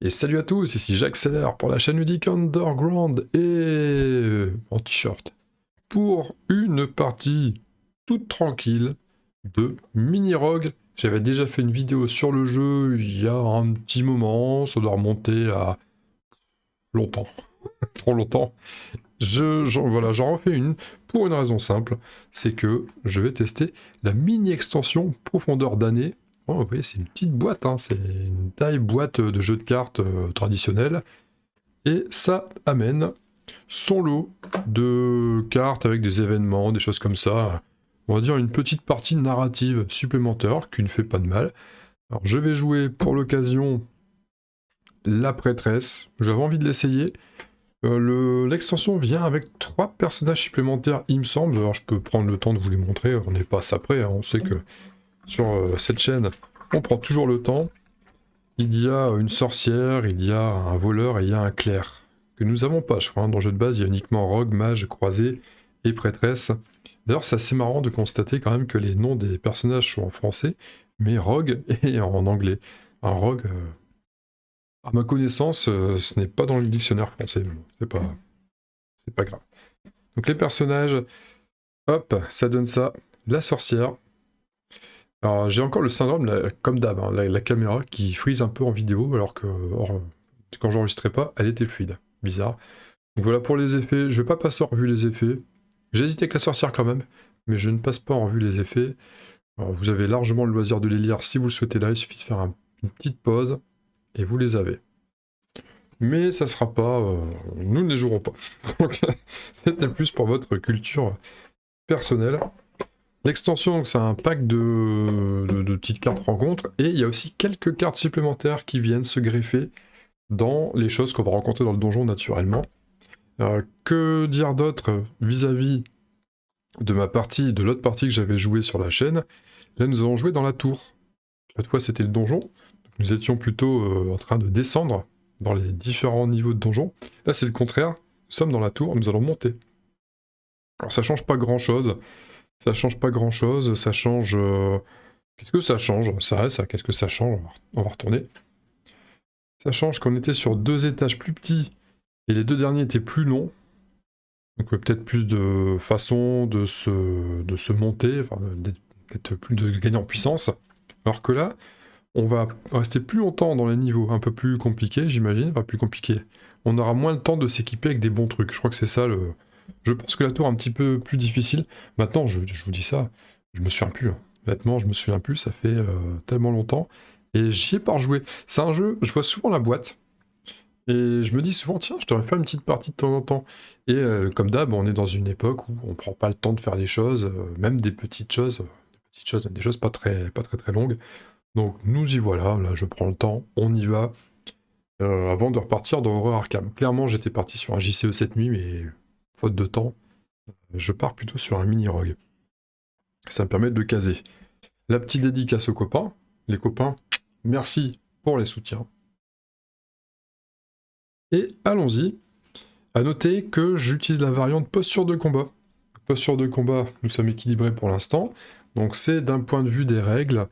Et salut à tous, ici j'accélère pour la chaîne ludique Underground et en t-shirt pour une partie toute tranquille de Mini Rogue. J'avais déjà fait une vidéo sur le jeu il y a un petit moment, ça doit remonter à longtemps, trop longtemps. Voilà, j'en refais une pour une raison simple, c'est que je vais tester la mini extension Profondeur d'année. Oh, vous voyez, c'est une petite boîte, hein, c'est une taille boîte de jeu de cartes traditionnelle. Et ça amène son lot de cartes avec des événements, des choses comme ça. On va dire une petite partie narrative supplémentaire qui ne fait pas de mal. Alors je vais jouer pour l'occasion la prêtresse. J'avais envie de l'essayer. L'extension vient avec 3 personnages supplémentaires, il me semble. Alors je peux prendre le temps de vous les montrer. On n'est pas ça près. Hein. On sait que sur cette chaîne, on prend toujours le temps. Il y a une sorcière, il y a un voleur et il y a un clerc. Que nous n'avons pas, je crois. Hein. Dans le jeu de base, il y a uniquement rogue, mage, croisé et prêtresse. D'ailleurs, c'est assez marrant de constater quand même que les noms des personnages sont en français, mais rogue est en anglais. Un rogue, à ma connaissance, ce n'est pas dans le dictionnaire français. Mais bon, c'est pas grave. Donc les personnages, hop, ça donne ça. La sorcière. Alors j'ai encore le syndrome, comme d'hab, hein, la caméra qui freeze un peu en vidéo, alors que quand j'enregistrais pas, elle était fluide. Bizarre. Donc voilà pour les effets, je vais pas passer en revue les effets. J'hésite avec la sorcière quand même, mais je ne passe pas en revue les effets. Alors, vous avez largement le loisir de les lire si vous le souhaitez là, il suffit de faire une petite pause, et vous les avez. Mais ça sera pas... nous ne les jouerons pas. Donc c'était plus pour votre culture personnelle. L'extension, donc c'est un pack de petites cartes rencontres, et il y a aussi quelques cartes supplémentaires qui viennent se greffer dans les choses qu'on va rencontrer dans le donjon naturellement. Que dire d'autre vis-à-vis de ma partie, de l'autre partie que j'avais joué sur la chaîne? Là, nous allons jouer dans la tour. L'autre fois, c'était le donjon. Donc, nous étions plutôt en train de descendre dans les différents niveaux de donjon. Là, c'est le contraire. Nous sommes dans la tour, nous allons monter. Alors, ça change pas grand-chose. Ça change pas grand-chose. Ça change... Qu'est-ce que ça change? Ça, qu'est-ce que ça change? On va retourner. Ça change qu'on était sur 2 étages plus petits et les 2 derniers étaient plus longs. Donc peut-être plus de façon de se monter, enfin, d'être plus de gagner en puissance. Alors que là, on va rester plus longtemps dans les niveaux un peu plus compliqués, j'imagine, enfin plus compliqués. On aura moins le temps de s'équiper avec des bons trucs. Je crois que c'est ça le... Je pense que la tour est un petit peu plus difficile. Maintenant, je vous dis ça, je me souviens plus. Hein. Honnêtement, je me souviens plus, ça fait tellement longtemps. Et j'y ai pas rejoué. C'est un jeu, je vois souvent la boîte. Et je me dis souvent, tiens, je devrais faire une petite partie de temps en temps. Et comme d'hab, on est dans une époque où on prend pas le temps de faire les choses, même des petites choses, des choses pas très longues. Donc nous y voilà, là je prends le temps, on y va, avant de repartir dans Horror Arkham. Clairement, j'étais parti sur un JCE cette nuit, mais faute de temps, je pars plutôt sur un mini-rogue. Ça me permet de caser. La petite dédicace aux copains. Les copains, merci pour les soutiens. Et allons-y. A noter que j'utilise la variante posture de combat. Posture de combat, nous sommes équilibrés pour l'instant. Donc c'est d'un point de vue des règles.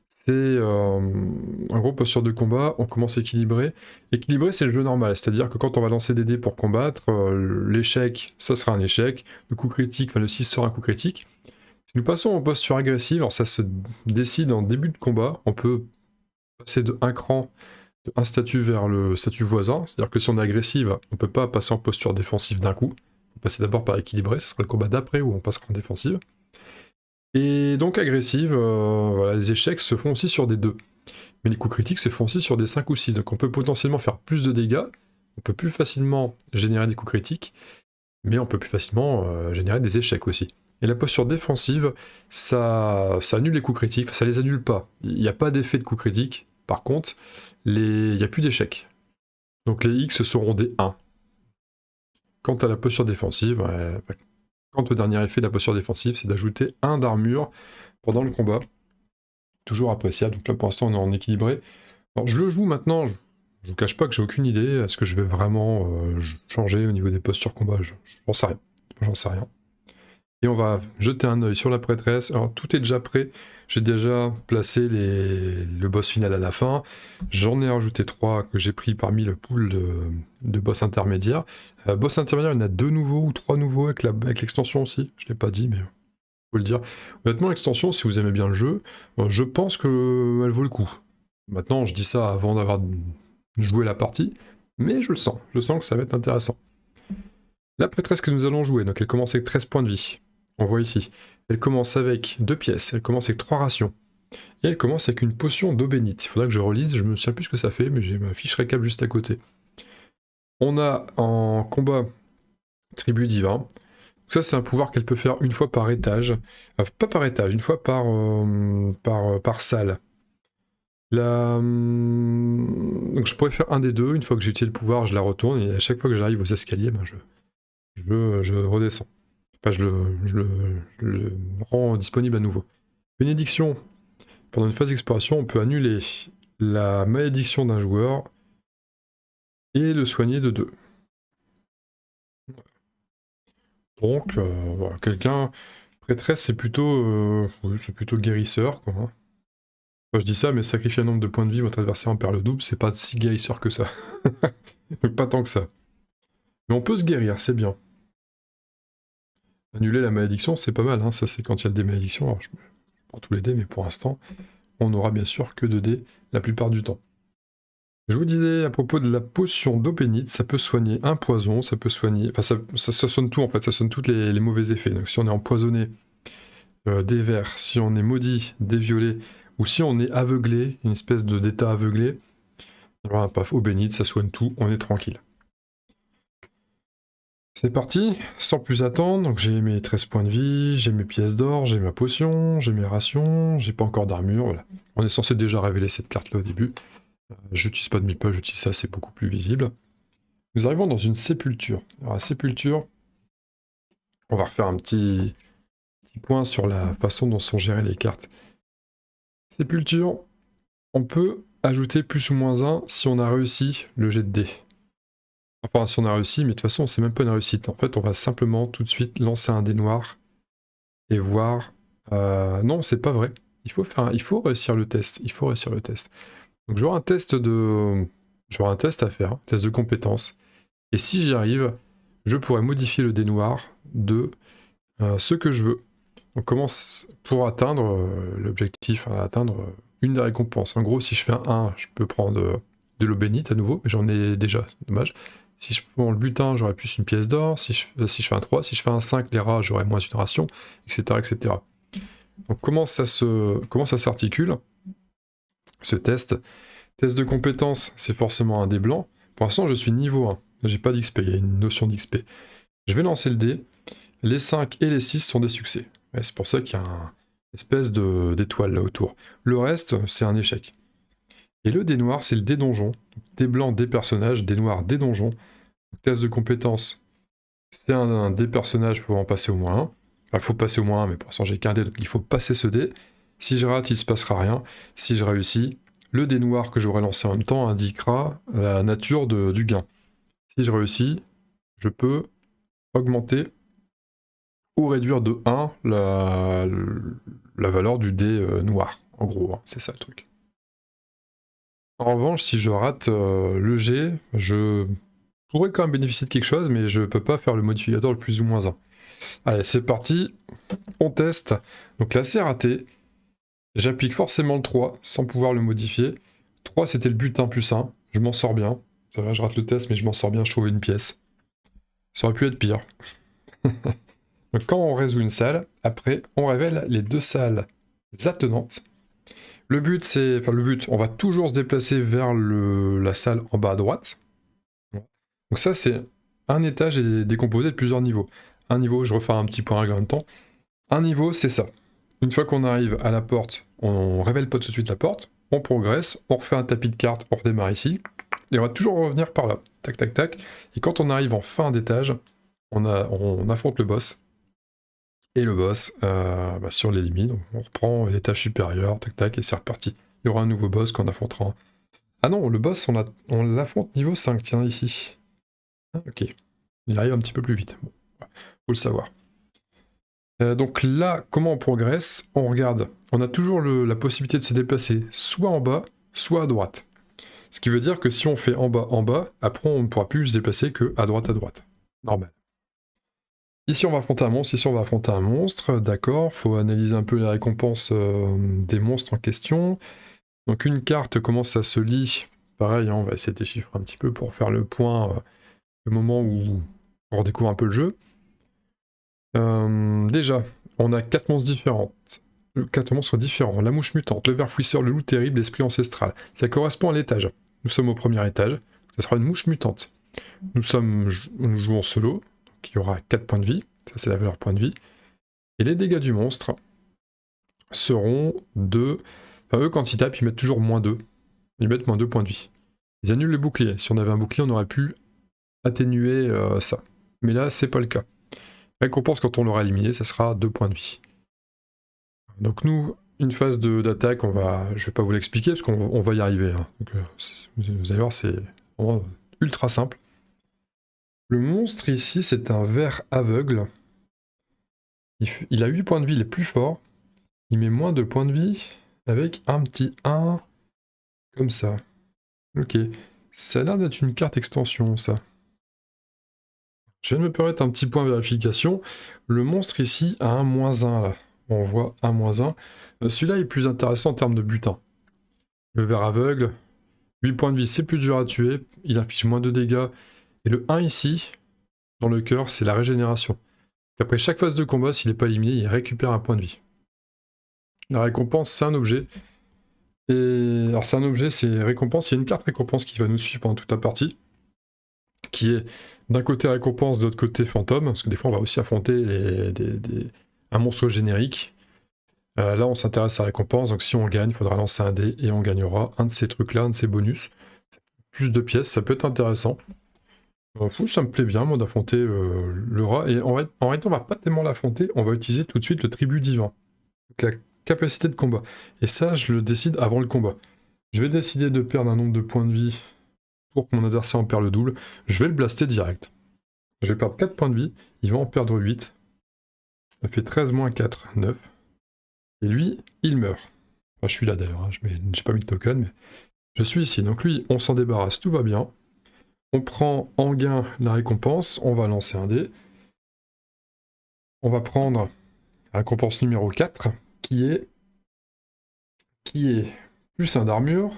C'est en gros posture de combat, on commence équilibré. Équilibré, c'est le jeu normal, c'est-à-dire que quand on va lancer des dés pour combattre, l'échec, ça sera un échec. Le coup critique, enfin le 6 sera un coup critique. Si nous passons en posture agressive, alors ça se décide en début de combat. On peut passer de un cran, de un statut vers le statut voisin. C'est-à-dire que si on est agressive, on peut pas passer en posture défensive d'un coup. On peut passer d'abord par équilibré, ce sera le combat d'après où on passera en défensive. Et donc agressive, voilà, les échecs se font aussi sur des 2. Mais les coups critiques se font aussi sur des 5 ou 6. Donc on peut potentiellement faire plus de dégâts, on peut plus facilement générer des coups critiques, mais on peut plus facilement générer des échecs aussi. Et la posture défensive, ça annule les coups critiques, ça les annule pas. Il n'y a pas d'effet de coups critiques. Par contre, il n'y a plus d'échecs. Donc les X seront des 1. Quant à la posture défensive, quant au dernier effet de la posture défensive, c'est d'ajouter 1 d'armure pendant le combat. Toujours appréciable. Donc là, pour l'instant, on est en équilibré. Alors, je le joue maintenant. Je ne vous cache pas que j'ai aucune idée. Est-ce que je vais vraiment changer au niveau des postures combat? J'en sais rien. J'en sais rien. Et on va jeter un œil sur la prêtresse. Alors tout est déjà prêt. J'ai déjà placé le boss final à la fin. J'en ai rajouté 3 que j'ai pris parmi le pool de boss intermédiaires. Boss intermédiaire, il y en a 2 nouveaux ou 3 nouveaux avec l'extension aussi. Je ne l'ai pas dit, mais faut le dire. Honnêtement, l'extension, si vous aimez bien le jeu, je pense qu'elle vaut le coup. Maintenant, je dis ça avant d'avoir joué la partie, mais je le sens. Je sens que ça va être intéressant. La prêtresse que nous allons jouer, donc elle commence avec 13 points de vie. On voit ici. Elle commence avec 2 pièces, elle commence avec 3 rations. Et elle commence avec une potion d'eau bénite. Il faudra que je relise, je me souviens plus ce que ça fait, mais j'ai ma fiche récap juste à côté. On a en combat Tribu Divin. Ça, c'est un pouvoir qu'elle peut faire une fois par étage. Pas par étage, une fois par salle. Donc je pourrais faire un des deux. Une fois que j'ai utilisé le pouvoir, je la retourne. Et à chaque fois que j'arrive aux escaliers, ben je redescends. Enfin, je le rends disponible à nouveau. Bénédiction. Pendant une phase d'exploration, on peut annuler la malédiction d'un joueur et le soigner de 2. Donc, voilà, quelqu'un... Prêtresse, c'est plutôt guérisseur, quoi. Hein. Moi, je dis ça, mais sacrifier un nombre de points de vie, votre adversaire en perd le double, c'est pas si guérisseur que ça. Donc pas tant que ça. Mais on peut se guérir, c'est bien. Annuler la malédiction, c'est pas mal, hein. Ça c'est quand il y a des malédictions. Alors, je prends tous les dés, mais pour l'instant, on n'aura bien sûr que 2 dés la plupart du temps. Je vous disais à propos de la potion d'eau bénite, ça peut soigner un poison, ça peut soigner... Enfin, ça soigne tout en fait, ça soigne tous les mauvais effets. Donc si on est empoisonné, des verts, si on est maudit, des violets, ou si on est aveuglé, une espèce d'état aveuglé, voilà, paf, eau bénite, ça soigne tout, on est tranquille. C'est parti, sans plus attendre, donc j'ai mes 13 points de vie, j'ai mes pièces d'or, j'ai ma potion, j'ai mes rations, j'ai pas encore d'armure, voilà. On est censé déjà révéler cette carte-là au début. J'utilise pas de meeple, j'utilise ça, c'est beaucoup plus visible. Nous arrivons dans une sépulture. Alors la sépulture, on va refaire un petit point sur la façon dont sont gérées les cartes. Sépulture, on peut ajouter plus ou moins 1 si on a réussi le jet de dés. Enfin, si on a réussi, mais de toute façon, c'est même pas une réussite. En fait, on va simplement tout de suite lancer un dé noir et voir... non, c'est pas vrai. Il faut réussir le test. Il faut réussir le test. Donc j'aurai un test à faire, un test de compétence. Et si j'y arrive, je pourrais modifier le dé noir de ce que je veux. On commence pour atteindre l'objectif, atteindre une des récompenses. En gros, si je fais un 1, je peux prendre de l'eau bénite à nouveau, mais j'en ai déjà, c'est dommage. Si je prends le butin, j'aurai plus une pièce d'or. Si je fais un 3, si je fais un 5, les rats, j'aurai moins une ration, etc. etc. Donc comment ça s'articule, ce test? Test de compétence, c'est forcément un dé blanc. Pour l'instant, je suis niveau 1. J'ai pas d'XP, il y a une notion d'XP. Je vais lancer le dé. Les 5 et les 6 sont des succès. Ouais, c'est pour ça qu'il y a une espèce d'étoile là autour. Le reste, c'est un échec. Et le dé noir, c'est le dé donjon. Dé blanc, des personnages, dé noir, des donjons. Test de compétence, c'est un dé personnage pouvant passer au moins 1. Enfin, il faut passer au moins 1, mais pour l'instant j'ai qu'un dé, donc il faut passer ce dé. Si je rate, il ne se passera rien. Si je réussis, le dé noir que j'aurai lancé en même temps indiquera la nature du gain. Si je réussis, je peux augmenter ou réduire de 1 la valeur du dé noir. En gros, hein, c'est ça le truc. En revanche, si je rate le jet, je pourrais quand même bénéficier de quelque chose, mais je peux pas faire le modificateur le plus ou moins 1. Allez, c'est parti, on teste. Donc là, c'est raté. J'applique forcément le 3, sans pouvoir le modifier. 3, c'était le butin plus 1. Je m'en sors bien. Ça va, je rate le test, mais je m'en sors bien, je trouve une pièce. Ça aurait pu être pire. Donc quand on résout une salle, après, on révèle les 2 salles attenantes. Le but, on va toujours se déplacer vers la salle en bas à droite. Donc ça, c'est un étage et décomposé de plusieurs niveaux. Un niveau, je refais un petit point règle en même temps. Un niveau, c'est ça. Une fois qu'on arrive à la porte, on révèle pas tout de suite la porte, on progresse, on refait un tapis de cartes, on redémarre ici, et on va toujours revenir par là. Tac, tac, tac. Et quand on arrive en fin d'étage, on affronte le boss. Et le boss, si on l'élimine, on reprend l'étage supérieur, tac, tac, et c'est reparti. Il y aura un nouveau boss qu'on affrontera. Ah non, le boss, on l'affronte niveau 5, tiens, ici. Ah, ok. Il arrive un petit peu plus vite. Bon, faut le savoir. Donc là, comment on progresse? On regarde. On a toujours la possibilité de se déplacer soit en bas, soit à droite. Ce qui veut dire que si on fait en bas, après on ne pourra plus se déplacer que à droite. Normal. Ici on va affronter un monstre, ici on va affronter un monstre, d'accord, faut analyser un peu les récompenses des monstres en question. Donc une carte, comment ça se lit? Pareil, hein, on va essayer de déchiffrer un petit peu pour faire le point le moment où on redécouvre un peu le jeu. Déjà, on a 4 monstres différents. 4 monstres différents. La mouche mutante, le ver fouisseur, le loup terrible, l'esprit ancestral. Ça correspond à l'étage. Nous sommes au premier étage. Ça sera une mouche mutante. Nous jouons en solo. Donc il y aura 4 points de vie. Ça, c'est la valeur point de vie. Et les dégâts du monstre seront de... Enfin, eux, quand ils tapent, ils mettent toujours -2. Ils mettent -2 points de vie. Ils annulent le bouclier. Si on avait un bouclier, on aurait pu atténuer ça. Mais là, c'est pas le cas. Récompense quand on l'aura éliminé, ça sera 2 points de vie. Donc nous, une phase d'attaque, je vais pas vous l'expliquer parce qu'on va y arriver. Hein. Donc, vous allez voir, c'est vraiment ultra simple. Le monstre ici, c'est un ver aveugle. Il a 8 points de vie, il est plus fort. Il met moins de points de vie avec un petit 1 comme ça. Ok, ça a l'air d'être une carte extension, ça. Je viens de me permettre un petit point de vérification. Le monstre ici a un -1 là. On voit un -1. Celui-là est plus intéressant en termes de butin. Le ver aveugle, 8 points de vie, c'est plus dur à tuer. Il inflige moins de dégâts. Et le 1 ici, dans le cœur, c'est la régénération. Après chaque phase de combat, s'il n'est pas éliminé, il récupère un point de vie. La récompense, c'est un objet. Et alors c'est un objet, c'est récompense. Il y a une carte récompense qui va nous suivre pendant toute la partie, qui est d'un côté récompense, de l'autre côté fantôme, parce que des fois on va aussi affronter un monstre générique. Là on s'intéresse à la récompense, donc si on gagne, il faudra lancer un dé et on gagnera un de ces trucs-là, un de ces bonus. Plus de pièces, ça peut être intéressant. Ça me plaît bien, moi, d'affronter le rat. Et en réalité, on va pas tellement l'affronter, on va utiliser tout de suite le tribut divin. Donc la capacité de combat. Et ça, je le décide avant le combat. Je vais décider de perdre un nombre de points de vie pour que mon adversaire en perde le double. Je vais le blaster direct. Je vais perdre 4 points de vie, il va en perdre 8. Ça fait 13 moins 4, 9. Et lui, il meurt. Enfin, je suis là d'ailleurs, hein. J'ai pas mis de token, mais je suis ici. Donc lui, on s'en débarrasse, tout va bien. On prend en gain la récompense, on va lancer un dé. On va prendre la récompense numéro 4, qui est plus 1 d'armure.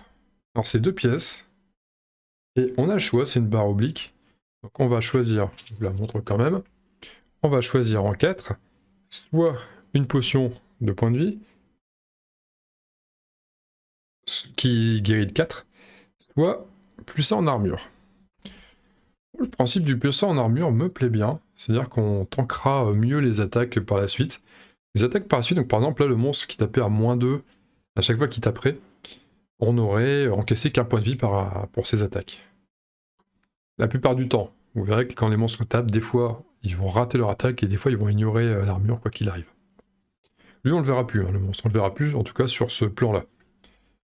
Alors c'est 2 pièces. Et on a le choix, c'est une barre oblique. Donc on va choisir, je vous la montre quand même. On va choisir en 4, soit une potion de points de vie, qui guérit de 4, soit plus 1 en armure. Le principe du plus 1 en armure me plaît bien, c'est-à-dire qu'on tankera mieux les attaques par la suite. Les attaques par la suite, donc par exemple là le monstre qui tapait à -2 à chaque fois qu'il taperait, on aurait encaissé qu'un point de vie pour ses attaques. La plupart du temps, vous verrez que quand les monstres tapent, des fois ils vont rater leur attaque et des fois ils vont ignorer l'armure quoi qu'il arrive. Lui on le verra plus, hein, le monstre, on le verra plus en tout cas sur ce plan-là.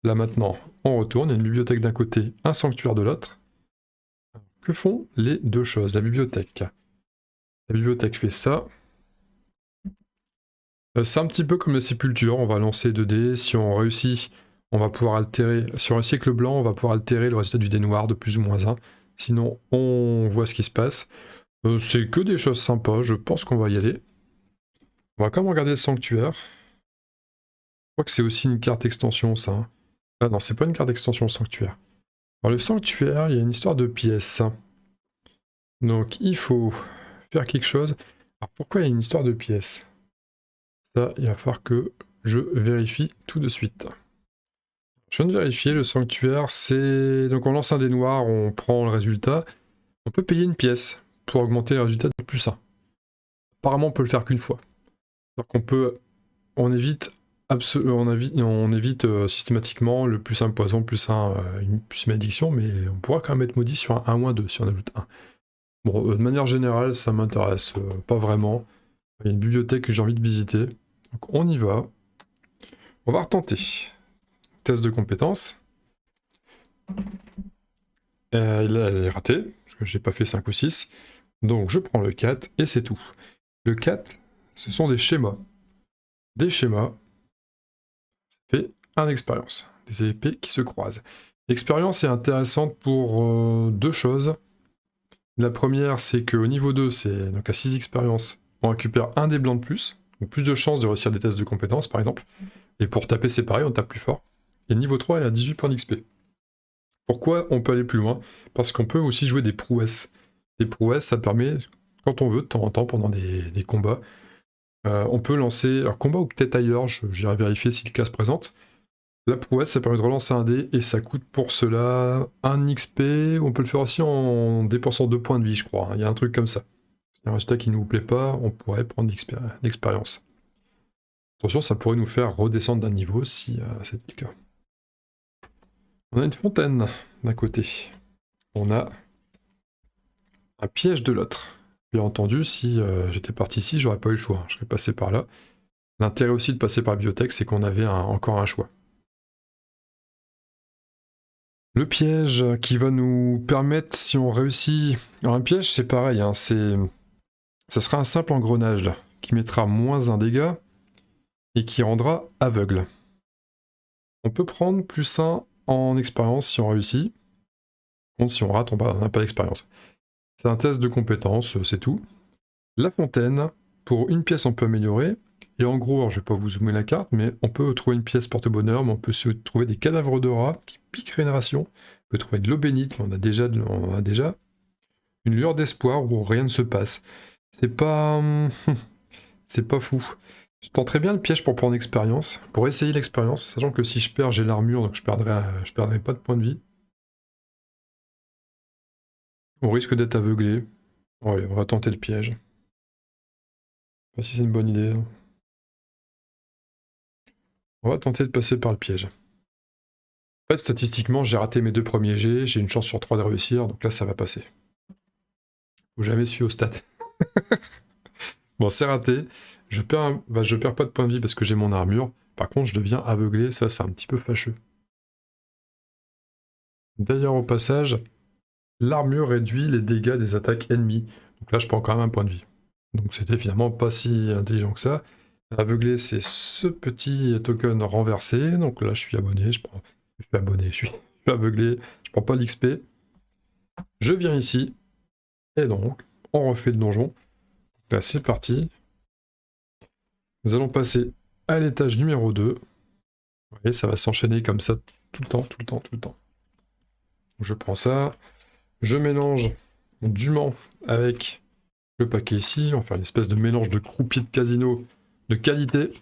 Là maintenant, on retourne, il y a une bibliothèque d'un côté, un sanctuaire de l'autre. Que font les deux choses? La bibliothèque fait ça. C'est un petit peu comme la sépulture, on va lancer 2 dés, si on réussit, on va pouvoir altérer, si on réussit avec le blanc, on va pouvoir altérer le résultat du dé noir de plus ou moins 1, sinon on voit ce qui se passe. C'est que des choses sympas, je pense qu'on va y aller. On va quand même regarder le sanctuaire. Je crois que c'est aussi une carte extension ça. Hein. Ah non, c'est pas une carte extension le sanctuaire. Alors le sanctuaire, il y a une histoire de pièces. Donc il faut faire quelque chose. Alors pourquoi il y a une histoire de pièces? Ça, il va falloir que je vérifie tout de suite. Je viens de vérifier, le sanctuaire, c'est... Donc on lance un dé noir, on prend le résultat. On peut payer une pièce pour augmenter le résultat de plus 1. Apparemment, on peut le faire qu'une fois. Donc on évite systématiquement le plus 1 poison, plus 1 plus malédiction, mais on pourra quand même être maudit sur un 1 ou un 2 si on ajoute 1. Bon, de manière générale, ça m'intéresse pas vraiment. Il y a une bibliothèque que j'ai envie de visiter. Donc on y va. On va retenter. Test de compétences. Là, elle est ratée, parce que j'ai pas fait 5 ou 6. Donc je prends le 4 et c'est tout. Le 4, Ce sont des schémas. Des schémas, ça fait un expérience. Des épées qui se croisent. L'expérience est intéressante pour deux choses. La première, c'est qu'au niveau 2, c'est donc à 6 expériences, on récupère un des blancs de plus, donc plus de chances de réussir des tests de compétences par exemple. Et pour taper, c'est pareil, on tape plus fort. Et le niveau 3, elle a 18 points d'XP. Pourquoi on peut aller plus loin? Parce qu'on peut aussi jouer des prouesses. Des prouesses, ça permet, quand on veut, de temps en temps, pendant des combats, on peut lancer un combat ou peut-être ailleurs, j'irai vérifier si le cas se présente. La prouesse, ça permet de relancer un dé et ça coûte pour cela 1 XP. On peut le faire aussi en dépensant 2 points de vie, je crois. Il y a un truc comme ça. Si un résultat qui ne nous plaît pas, on pourrait prendre l'expérience. Attention, ça pourrait nous faire redescendre d'un niveau si c'est le cas. On a une fontaine d'un côté. On a un piège de l'autre. Bien entendu, si j'étais parti ici, j'aurais pas eu le choix. Je serais passé par là. L'intérêt aussi de passer par la bibliothèque, c'est qu'on avait encore un choix. Le piège qui va nous permettre, si on réussit... Alors un piège, c'est pareil, hein, ça sera un simple engrenage, là, qui mettra moins un dégât et qui rendra aveugle. On peut prendre plus 1 en expérience si on réussit. Contre, si on rate, on n'a pas d'expérience. C'est un test de compétence, c'est tout. La fontaine, pour une pièce, on peut améliorer. Et en gros, alors, je vais pas vous zoomer la carte, mais on peut trouver une pièce porte-bonheur, mais on peut se trouver des cadavres de rats qui piquent régénération. On peut trouver de l'eau bénite, on a déjà une lueur d'espoir où rien ne se passe. C'est pas... c'est pas fou. Je tenterais bien le piège pour prendre expérience, pour essayer l'expérience, sachant que si je perds, j'ai l'armure, donc je perdrai pas de points de vie. On risque d'être aveuglé. Allez, on va tenter le piège. Je sais pas si c'est une bonne idée. On va tenter de passer par le piège. En fait, statistiquement, j'ai raté mes 2 premiers jets, j'ai une chance sur 3 de réussir, donc là, ça va passer. Faut jamais suivre aux stats. Bon, c'est raté. Je perds pas de points de vie parce que j'ai mon armure. Par contre, je deviens aveuglé, ça, c'est un petit peu fâcheux. D'ailleurs, au passage, l'armure réduit les dégâts des attaques ennemies. Donc là, je prends quand même un point de vie. Donc c'était finalement pas si intelligent que ça. Aveuglé, c'est ce petit token renversé. Donc là, je suis abonné, je suis aveuglé, je prends pas l'XP. Je viens ici, et donc, on refait le donjon. Là, c'est parti. Nous allons passer à l'étage numéro 2. Vous voyez, ça va s'enchaîner comme ça tout le temps, tout le temps, tout le temps. Je prends ça, je mélange dûment avec le paquet ici. On va faire une espèce de mélange de croupier de casino de qualité.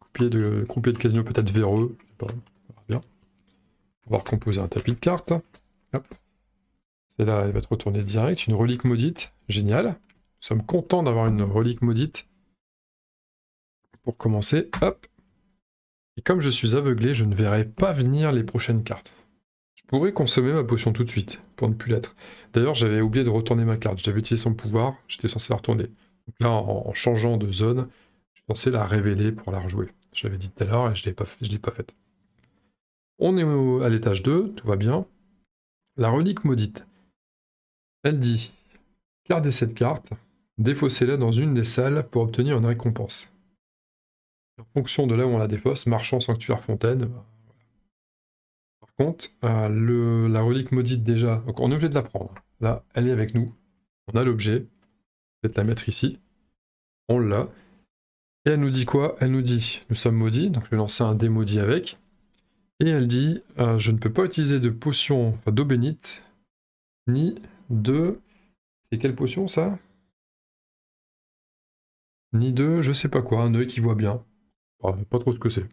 Croupier de casino peut-être véreux, je sais pas, on verra bien. On va recomposer un tapis de cartes. Hop. Celle-là, elle va être retournée direct. Une relique maudite, génial. Nous sommes contents d'avoir une relique maudite. Pour commencer, hop. Et comme je suis aveuglé, je ne verrai pas venir les prochaines cartes. Je pourrais consommer ma potion tout de suite, pour ne plus l'être. D'ailleurs, j'avais oublié de retourner ma carte. J'avais utilisé son pouvoir, j'étais censé la retourner. Donc là, en changeant de zone, je suis censé la révéler pour la rejouer. Je l'avais dit tout à l'heure et je ne l'ai pas faite. On est à l'étage 2, tout va bien. La relique maudite. Elle dit, gardez cette carte, défaussez-la dans une des salles pour obtenir une récompense. En fonction de là où on la défausse, marchand, sanctuaire, fontaine. Par contre, la relique maudite déjà, donc on est obligé de la prendre. Là, elle est avec nous. On a l'objet. Peut-être la mettre ici. On l'a. Et elle nous dit quoi? Elle nous dit, nous sommes maudits, donc je vais lancer un dé maudit avec. Et elle dit, je ne peux pas utiliser de potion, enfin d'eau bénite, ni de... C'est quelle potion ça? Ni de, je sais pas quoi, un œil qui voit bien. Pas trop ce que c'est.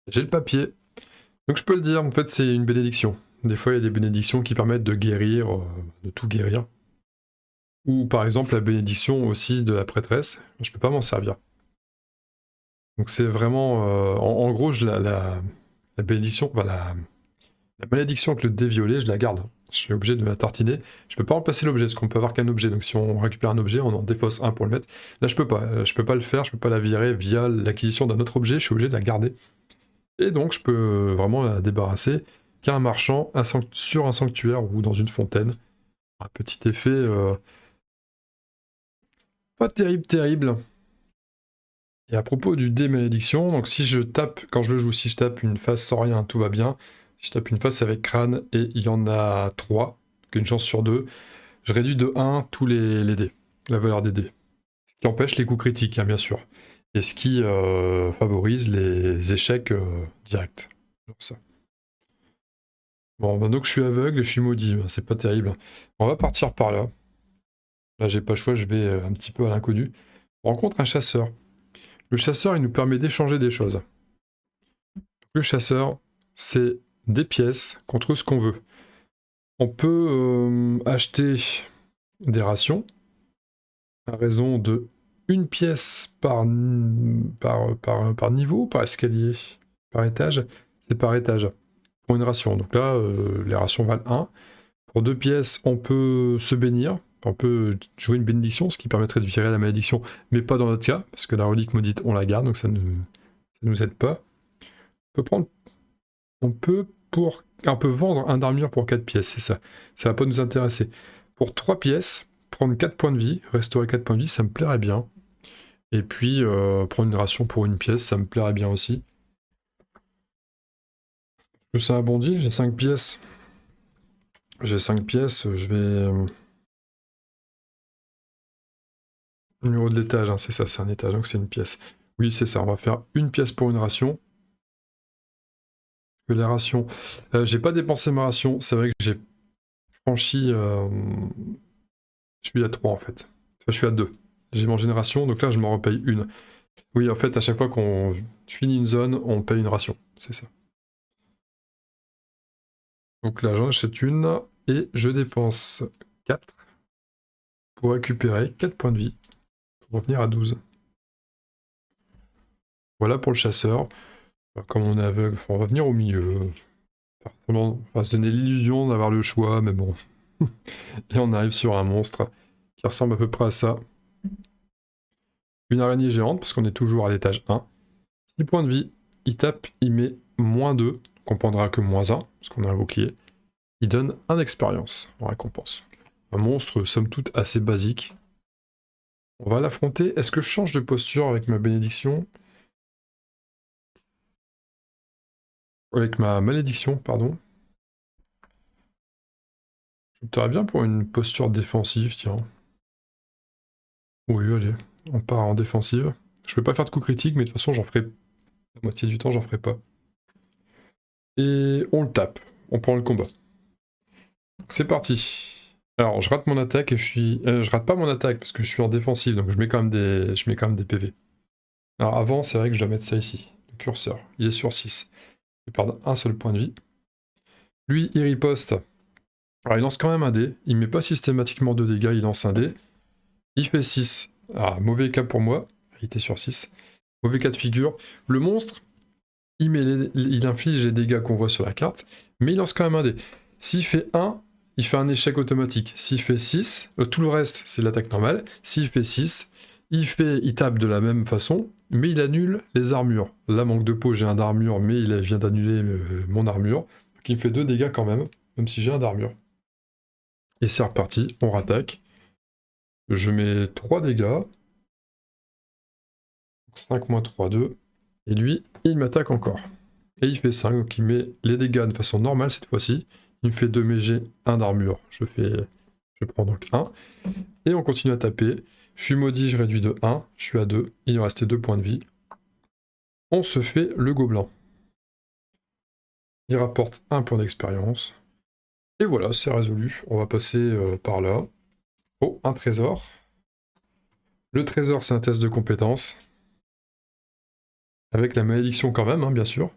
J'ai le papier. Donc je peux le dire, en fait c'est une bénédiction. Des fois il y a des bénédictions qui permettent de guérir, de tout guérir. Ou par exemple la bénédiction aussi de la prêtresse, je peux pas m'en servir. Donc c'est vraiment... en gros, la bénédiction, enfin, la malédiction avec le dé violet, je la garde. Je suis obligé de la tartiner. Je peux pas remplacer l'objet, parce qu'on peut avoir qu'un objet. Donc si on récupère un objet, on en défausse un pour le mettre. Là, je peux pas. Je peux pas le faire, je peux pas la virer via l'acquisition d'un autre objet, je suis obligé de la garder. Et donc, je peux vraiment la débarrasser qu'à un marchand sur un sanctuaire ou dans une fontaine. Un petit effet pas terrible. Et à propos du dé malédiction, donc si je tape, quand je le joue, si je tape une face sans rien, tout va bien. Si je tape une face avec crâne et il y en a 3, donc une chance sur 2, je réduis de 1 tous les dés, la valeur des dés. Ce qui empêche les coups critiques, hein, bien sûr. Et ce qui favorise les échecs directs. Genre ça. Bon, bah donc je suis aveugle et je suis maudit, c'est pas terrible. On va partir par là. Là, j'ai pas le choix, je vais un petit peu à l'inconnu. On rencontre un chasseur. Le chasseur, il nous permet d'échanger des choses. Le chasseur, c'est des pièces contre ce qu'on veut. On peut acheter des rations à raison de une pièce par niveau, par escalier, par étage. C'est par étage pour une ration. Donc là, les rations valent 1. Pour 2 pièces, on peut se bénir. On peut jouer une bénédiction, ce qui permettrait de virer la malédiction, mais pas dans notre cas, parce que la relique maudite, on la garde, donc ça nous aide pas. On peut vendre un d'armure pour 4 pièces, c'est ça. Ça va pas nous intéresser. Pour 3 pièces, prendre 4 points de vie, restaurer 4 points de vie, ça me plairait bien. Et puis, prendre une ration pour une pièce, ça me plairait bien aussi. C'est un bon deal, j'ai 5 pièces. J'ai 5 pièces, je vais... Numéro de l'étage, hein, c'est ça, c'est un étage, donc c'est une pièce. Oui, c'est ça, on va faire une pièce pour une ration. Que les rations... j'ai pas dépensé ma ration, c'est vrai que j'ai franchi... Je suis à 3 en fait. Enfin, je suis à 2. J'ai mangé une ration, donc là je m'en repaye une. Oui, en fait, à chaque fois qu'on finit une zone, on paye une ration, c'est ça. Donc là j'en achète une, et je dépense 4 pour récupérer 4 points de vie, pour revenir à 12. Voilà pour le chasseur. Comme on est aveugle, faut revenir au milieu. On va se donner l'illusion d'avoir le choix, mais bon. Et on arrive sur un monstre qui ressemble à peu près à ça. Une araignée géante, parce qu'on est toujours à l'étage 1. 6 points de vie. Il tape, il met -2. On prendra que -1, parce qu'on a un bouclier. Il donne 1 d'expérience en récompense. Un monstre, somme toute, assez basique. On va l'affronter. Est-ce que je change de posture avec ma bénédiction? Avec ma malédiction, pardon. Je opterais bien pour une posture défensive, tiens. Oui, allez, on part en défensive. Je peux pas faire de coup critique, mais de toute façon, j'en ferai... La moitié du temps, j'en ferai pas. Et on le tape. On prend le combat. C'est parti. Alors, je rate mon attaque et je rate pas mon attaque parce que je suis en défensive, donc je mets quand même des PV. Alors avant, c'est vrai que je dois mettre ça ici. Le curseur, il est sur 6. Je perds un seul point de vie. Lui, il riposte. Alors, il lance quand même un dé. Il met pas systématiquement 2 dégâts, il lance un dé. Il fait 6. Ah, mauvais cas pour moi. Il était sur 6. Mauvais cas de figure. Le monstre, il inflige les dégâts qu'on voit sur la carte, mais il lance quand même un dé. S'il fait 1, il fait un échec automatique. S'il fait 6, tout le reste, c'est l'attaque normale. S'il fait 6, il tape de la même façon, mais il annule les armures. Là, manque de peau, j'ai un d'armure, mais il vient d'annuler mon armure. Donc il me fait 2 dégâts quand même si j'ai un d'armure. Et c'est reparti, on rattaque. Je mets 3 dégâts. 5 moins 3, 2. Et lui, il m'attaque encore. Et il fait 5, donc il met les dégâts de façon normale cette fois-ci. Il me fait 2, mais j'ai 1 d'armure. Je prends donc 1. Et on continue à taper. Je suis maudit, je réduis de 1. Je suis à 2. Il me restait 2 points de vie. On se fait le gobelin. Il rapporte 1 point d'expérience. Et voilà, c'est résolu. On va passer par là. Oh, un trésor. Le trésor, c'est un test de compétence. Avec la malédiction quand même, hein, bien sûr.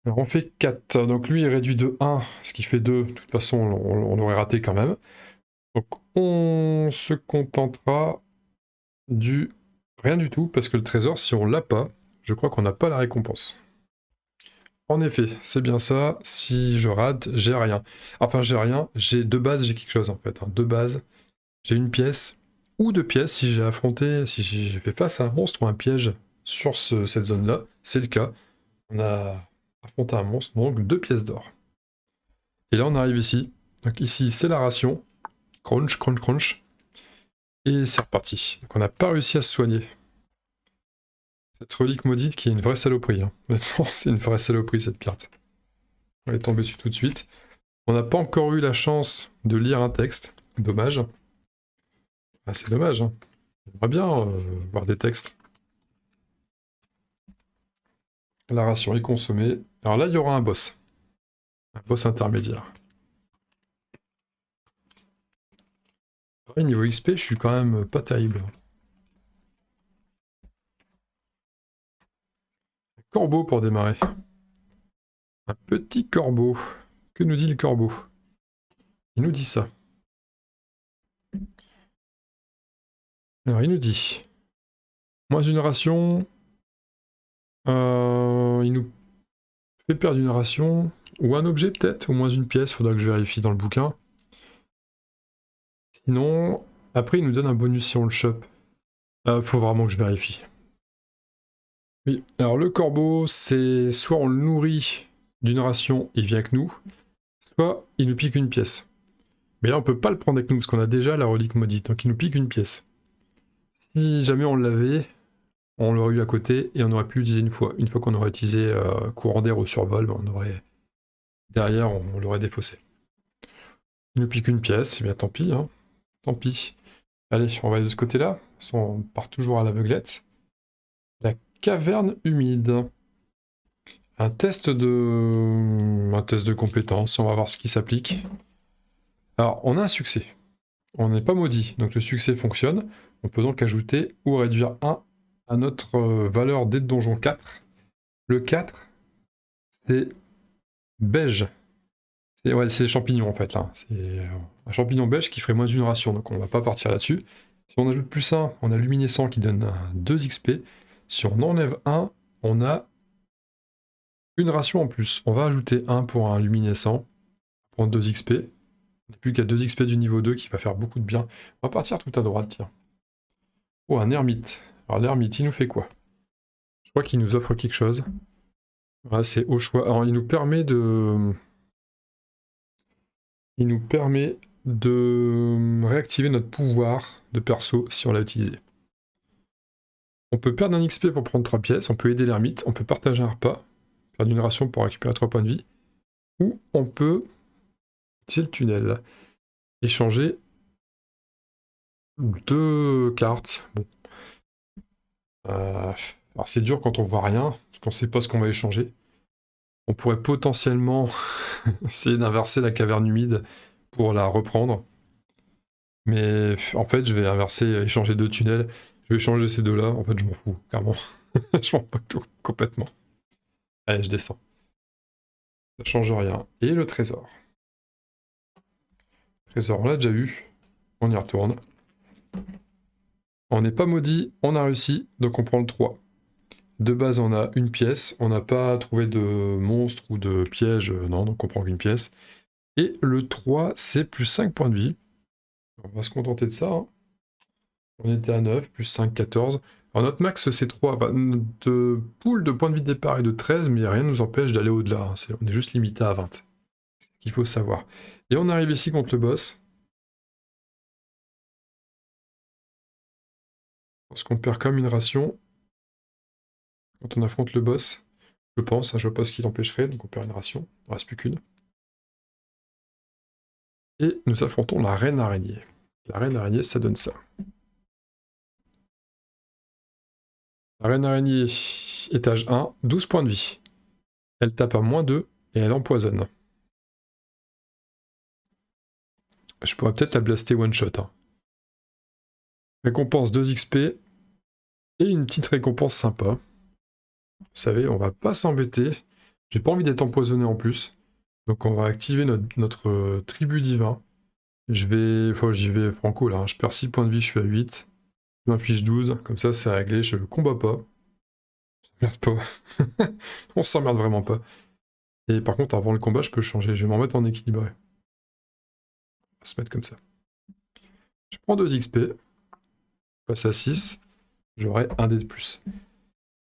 Alors on fait 4, donc lui il réduit de 1, ce qui fait 2, de toute façon on aurait raté quand même. Donc on se contentera du rien du tout, parce que le trésor, si on l'a pas, je crois qu'on n'a pas la récompense. En effet, c'est bien ça, si je rate, j'ai rien. Enfin j'ai rien, j'ai 2 bases, j'ai quelque chose en fait. 2 bases, j'ai une pièce, ou 2 pièces si j'ai affronté, si j'ai fait face à un monstre ou un piège sur cette zone-là, c'est le cas. On a affronté un monstre, donc 2 pièces d'or. Et là, on arrive ici. Donc ici, c'est la ration. Crunch, crunch, crunch. Et c'est reparti. Donc on n'a pas réussi à se soigner. Cette relique maudite qui est une vraie saloperie. Hein. Honnêtement, c'est une vraie saloperie cette carte. On est tombé dessus tout de suite. On n'a pas encore eu la chance de lire un texte. Dommage. Ah, c'est dommage. Hein. J'aimerais bien voir des textes. La ration est consommée. Alors là, il y aura un boss. Un boss intermédiaire. Pareil, niveau XP, je suis quand même pas terrible. Corbeau pour démarrer. Un petit corbeau. Que nous dit le corbeau? Il nous dit ça. Alors, il nous dit... Moins une ration... il nous fait perdre une ration... Ou un objet peut-être, ou moins une pièce, faudra que je vérifie dans le bouquin. Sinon, après il nous donne un bonus si on le chope. Faut vraiment que je vérifie. Oui, alors le corbeau, c'est soit on le nourrit d'une ration, il vient avec nous, soit il nous pique une pièce. Mais là on peut pas le prendre avec nous, parce qu'on a déjà la relique maudite, donc il nous pique une pièce. Si jamais on l'avait, on l'aurait eu à côté, et on aurait pu l'utiliser une fois. Une fois qu'on aurait utilisé courant d'air au survol, on aurait... Derrière, on l'aurait défaussé. Il nous pique une pièce, et bien tant pis, hein. Tant pis. Allez, on va aller de ce côté-là. De toute façon, on part toujours à l'aveuglette. La caverne humide. Un test de compétence. On va voir ce qui s'applique. Alors, on a un succès. On n'est pas maudit, donc le succès fonctionne. On peut donc ajouter ou réduire 1 à notre valeur dès donjon 4. Le 4, c'est beige. C'est champignon en fait là. C'est un champignon beige qui ferait moins d'une ration, donc on va pas partir là-dessus. Si on ajoute plus 1, on a luminescent qui donne 2 XP. Si on enlève 1, on a une ration en plus. On va ajouter 1 pour un luminescent, pour 2 XP. On n'a plus qu'à 2 XP du niveau 2 qui va faire beaucoup de bien. On va partir tout à droite, tiens. Oh, un ermite. Alors l'ermite, il nous fait quoi? Je crois qu'il nous offre quelque chose. Voilà, c'est au choix. Alors il nous permet de... réactiver notre pouvoir de perso si on l'a utilisé. On peut perdre un XP pour prendre 3 pièces, on peut aider l'ermite, on peut partager un repas, perdre une ration pour récupérer 3 points de vie, ou on peut utiliser le tunnel, échanger 2 cartes. Bon. Alors c'est dur quand on voit rien, parce qu'on sait pas ce qu'on va échanger. On pourrait potentiellement essayer d'inverser la caverne humide pour la reprendre. Mais en fait, je vais échanger 2 tunnels. Je vais échanger ces deux-là. En fait, je m'en fous, clairement. Je m'en fous tout, complètement. Allez, je descends. Ça change rien. Et le trésor. Trésor, on l'a déjà eu. On y retourne. On n'est pas maudit, on a réussi, donc on prend le 3. De base, on a une pièce. On n'a pas trouvé de monstre ou de piège. Non, donc on prend qu'une pièce. Et le 3, c'est plus 5 points de vie. On va se contenter de ça. Hein. On était à 9, plus 5, 14. Alors notre max, c'est 3. Enfin, notre pool de points de vie de départ est de 13, mais rien ne nous empêche d'aller au-delà. Hein. On est juste limité à 20. C'est ce qu'il faut savoir. Et on arrive ici contre le boss. Parce qu'on perd comme une ration. Quand on affronte le boss, je pense, hein, je vois pas ce qui l'empêcherait, donc on perd une ration. Il ne reste plus qu'une. Et nous affrontons la reine araignée. La reine araignée, ça donne ça. La reine araignée, étage 1, 12 points de vie. Elle tape à -2 et elle empoisonne. Je pourrais peut-être la blaster one shot. Hein. Récompense 2 XP et une petite récompense sympa. Vous savez, on va pas s'embêter. J'ai pas envie d'être empoisonné en plus. Donc on va activer notre tribu divin. J'y vais franco là. Hein. Je perds 6 points de vie, je suis à 8. Je m'affiche 12. Comme ça, c'est réglé. Je combats pas. On s'emmerde pas. On s'emmerde vraiment pas. Et par contre, avant le combat, je peux changer. Je vais m'en mettre en équilibré. On va se mettre comme ça. Je prends 2 XP. Je passe à 6. J'aurai un dé de plus.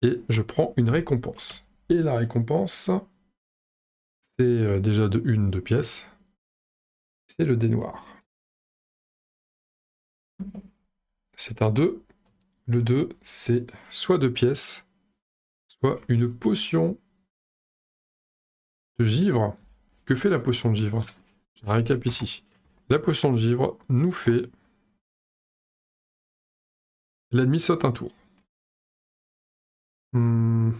Et je prends une récompense. Et la récompense, c'est déjà de 2 pièces. C'est le dé noir. c'est un 2. Le 2, c'est soit 2 pièces, soit une potion de givre. Que fait la potion de givre? Je récap ici. La potion de givre nous fait... L'ennemi saute un tour. Je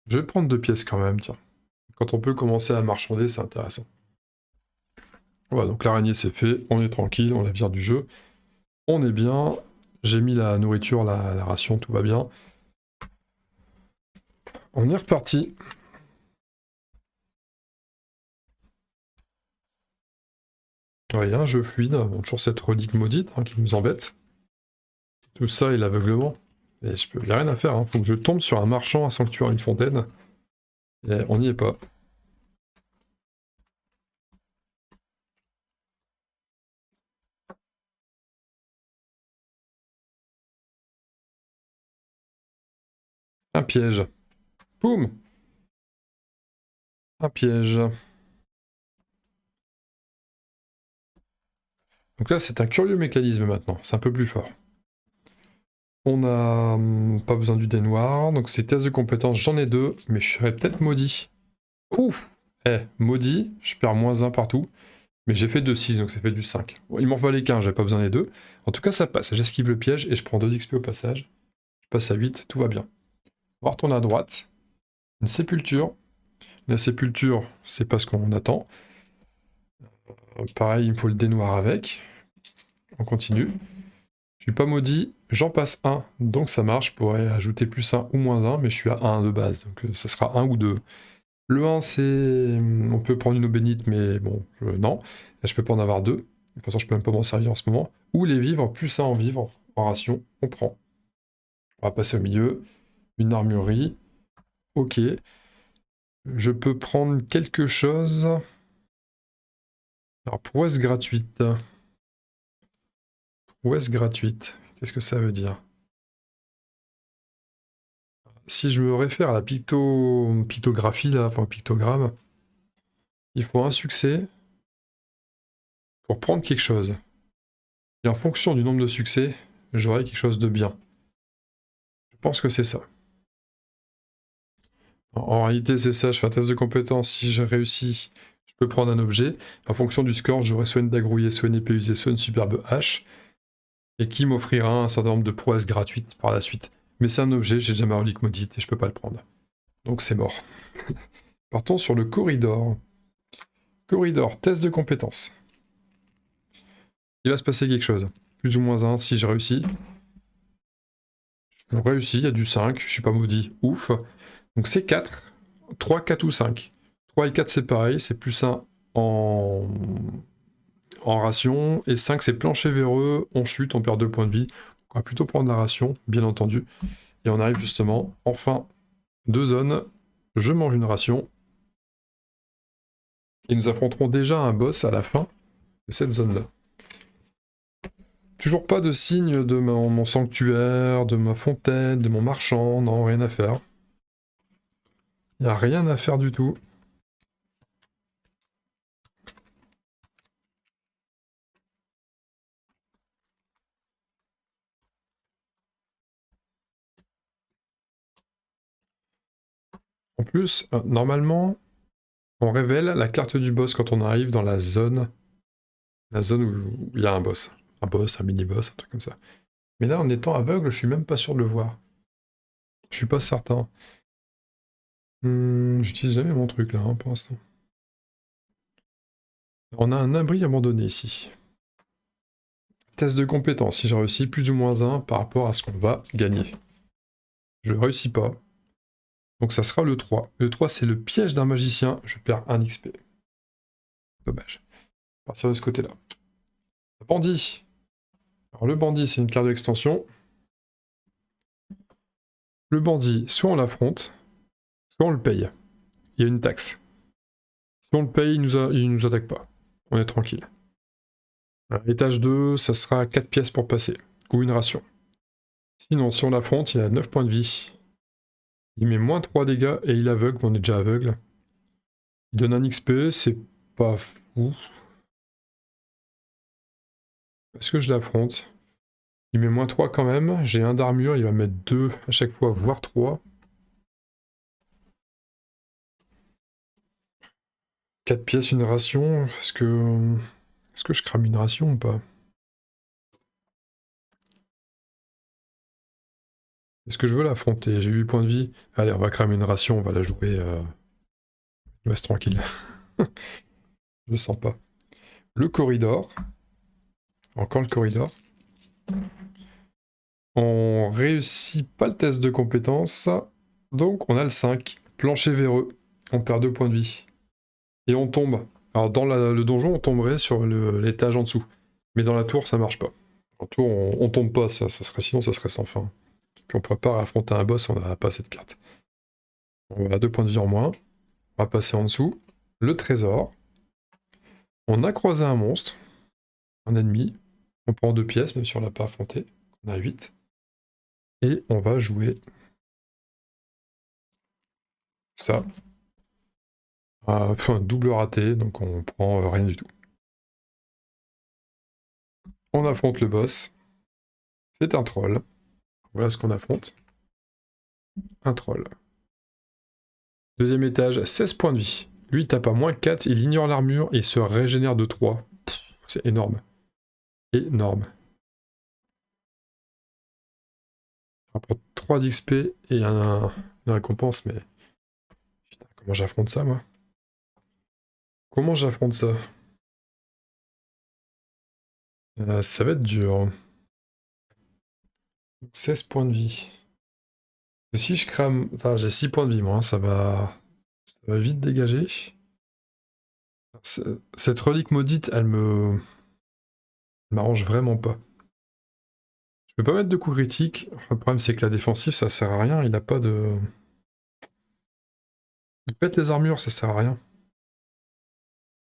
vais prendre 2 pièces quand même, tiens. Quand on peut commencer à marchander, c'est intéressant. Voilà, donc l'araignée c'est fait, on est tranquille, on la vire du jeu. On est bien, j'ai mis la nourriture, la ration, tout va bien. On est reparti. Ouais, il y a un jeu fluide, bon, toujours cette relique maudite qui nous embête. Tout ça et l'aveuglement. Et je peux, y a rien à faire, faut que je tombe sur un marchand, un sanctuaire, une fontaine. Et on n'y est pas. Un piège. Boum! Un piège. Donc là, c'est un curieux mécanisme maintenant, c'est un peu plus fort. On n'a pas besoin du dé noir, donc c'est test de compétence, j'en ai 2, mais je serais peut-être maudit. Ouh! Maudit, je perds -1 partout, mais j'ai fait 2-6, donc ça fait du 5. Bon, il m'en fallait qu'un, j'avais pas besoin des deux. En tout cas, ça passe, j'esquive le piège et je prends 2 d'XP au passage. Je passe à 8, tout va bien. On va retourner à droite. Une sépulture. La sépulture, c'est pas ce qu'on attend. Pareil, il me faut le dé noir avec. On continue. Je suis pas maudit, j'en passe 1, donc ça marche. Je pourrais ajouter +1 ou -1, mais je suis à 1 de base, donc ça sera 1 ou 2. Le 1, c'est... On peut prendre une eau bénite, mais bon, non. Là, je peux pas en avoir 2. De toute façon, je peux même pas m'en servir en ce moment. Ou les vivres, +1 en vivres, en ration, on prend. On va passer au milieu. Une armurerie. Ok. Je peux prendre quelque chose. Alors, prouesse gratuite. Prouesse gratuite. Qu'est-ce que ça veut dire? Si je me réfère à la pictographie, là, enfin pictogramme, il faut un succès pour prendre quelque chose. Et en fonction du nombre de succès, j'aurai quelque chose de bien. Je pense que c'est ça. En réalité, c'est ça, je fais un test de compétence. Si j'ai réussi, je peux prendre un objet. En fonction du score, j'aurai soit une dague rouillée, soit une épée usée, soit une superbe hache. Et qui m'offrira un certain nombre de prouesses gratuites par la suite. Mais c'est un objet, j'ai déjà ma relique maudite et je peux pas le prendre. Donc c'est mort. Partons sur le corridor. Corridor, test de compétence. Il va se passer quelque chose. Plus ou moins 1 si je réussis. Je réussis, il y a du 5, je suis pas maudit. Ouf. Donc c'est 4. 3, 4 ou 5. 3 et 4 c'est pareil, c'est +1 en... ration. Et 5 c'est plancher véreux, on chute, on perd 2 points de vie. On va plutôt prendre la ration, bien entendu. Et on arrive justement, enfin, 2 zones. Je mange une ration. Et nous affronterons déjà un boss à la fin de cette zone-là. Toujours pas de signe de mon sanctuaire, de ma fontaine, de mon marchand, non, rien à faire. Il n'y a rien à faire du tout. En plus, normalement, on révèle la carte du boss quand on arrive dans la zone où il y a un boss. Un boss, un mini-boss, un truc comme ça. Mais là, en étant aveugle, je suis même pas sûr de le voir. Je suis pas certain. J'utilise jamais mon truc là, pour l'instant. On a un abri abandonné ici. Test de compétence, si j'ai réussi, plus ou moins 1 par rapport à ce qu'on va gagner. Je réussis pas. Donc ça sera le 3. Le 3, c'est le piège d'un magicien. Je perds 1 XP. Dommage. À partir de ce côté-là. Bandit. Alors le bandit, c'est une carte d'extension. Le bandit, soit on l'affronte, soit on le paye. Il y a une taxe. Si on le paye, il nous attaque pas. On est tranquille. Étage 2, ça sera 4 pièces pour passer. Ou une ration. Sinon, si on l'affronte, il a 9 points de vie. Il met -3 dégâts et il aveugle, on est déjà aveugle. Il donne un XP, c'est pas fou. Est-ce que je l'affronte? Il met -3 quand même. J'ai 1 d'armure, il va mettre 2 à chaque fois, voire 3. 4 pièces, une ration. Est-ce que je crame une ration ou pas? Est-ce que je veux l'affronter? J'ai 8 points de vie. Allez, on va cramer une ration, on va la jouer. On reste tranquille. Je le sens pas. Le corridor. Encore le corridor. On réussit pas le test de compétence. Donc on a le 5. Plancher véreux. On perd 2 points de vie. Et on tombe. Alors dans le donjon, on tomberait sur l'étage en dessous. Mais dans la tour, ça marche pas. En tour, on tombe pas, sinon ça serait sans fin. Puis on pourrait pas affronter un boss, on n'a pas cette carte. On a 2 points de vie en moins. On va passer en dessous. Le trésor. On a croisé un monstre. Un ennemi. On prend 2 pièces, même si on l'a pas affronté. On a 8. Et on va jouer ça. Un double raté, donc on prend rien du tout. On affronte le boss. C'est un troll. Voilà ce qu'on affronte. Un troll. Deuxième étage, 16 points de vie. Lui, il tape à -4, il ignore l'armure et il se régénère de 3. C'est énorme. Énorme. On prend 3 XP et une récompense, mais... Putain, comment j'affronte ça, moi? Comment j'affronte ça? Ça va être dur. 16 points de vie. Si je crame... Enfin, j'ai 6 points de vie, moi, hein, ça va vite dégager. Cette relique maudite, elle m'arrange vraiment pas. Je peux pas mettre de coup critique. Le problème, c'est que la défensive, ça sert à rien. Il a pas de... Il pète les armures, ça sert à rien.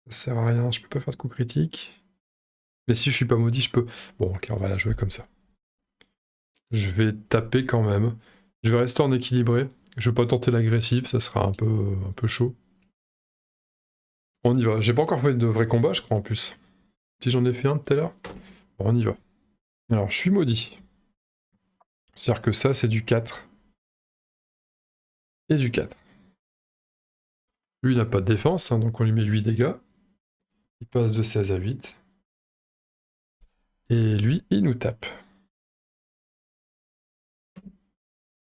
Ça sert à rien. Je peux pas faire de coup critique. Mais si je suis pas maudit, je peux... Bon, ok, on va la jouer comme ça. Je vais taper quand même. Je vais rester en équilibré. Je vais pas tenter l'agressif, ça sera un peu chaud. On y va. J'ai pas encore fait de vrai combat, je crois, en plus. Si j'en ai fait un tout à l'heure. Bon, on y va. Alors, je suis maudit. C'est-à-dire que ça, c'est du 4. Et du 4. Lui, il n'a pas de défense, hein, donc on lui met 8 dégâts. Il passe de 16 à 8. Et lui, il nous tape.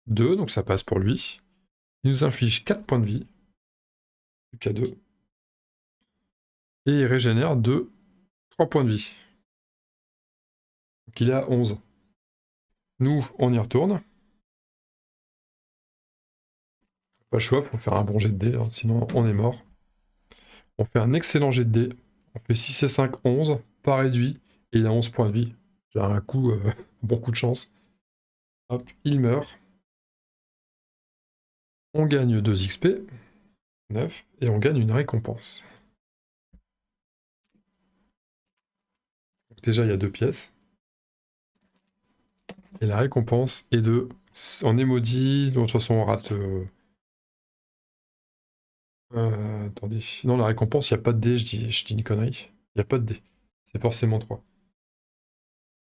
2, donc ça passe pour lui. Il nous inflige 4 points de vie. Du K2. Et il régénère de 3 points de vie. Donc il est à 11. Nous, on y retourne. Pas le choix pour faire un bon jet de dés, hein, sinon on est mort. On fait un excellent jet de dés. On fait 6 et 5, 11, pas réduit, et il a 11 points de vie. J'ai un bon coup de chance. Hop, il meurt. On gagne 2 XP, 9, et on gagne une récompense. Donc déjà, il y a 2 pièces. Et la récompense est de... On est maudit, de toute façon on rate... attendez. Non, la récompense, il n'y a pas de dé, je dis une connerie. Il n'y a pas de dé. C'est forcément 3.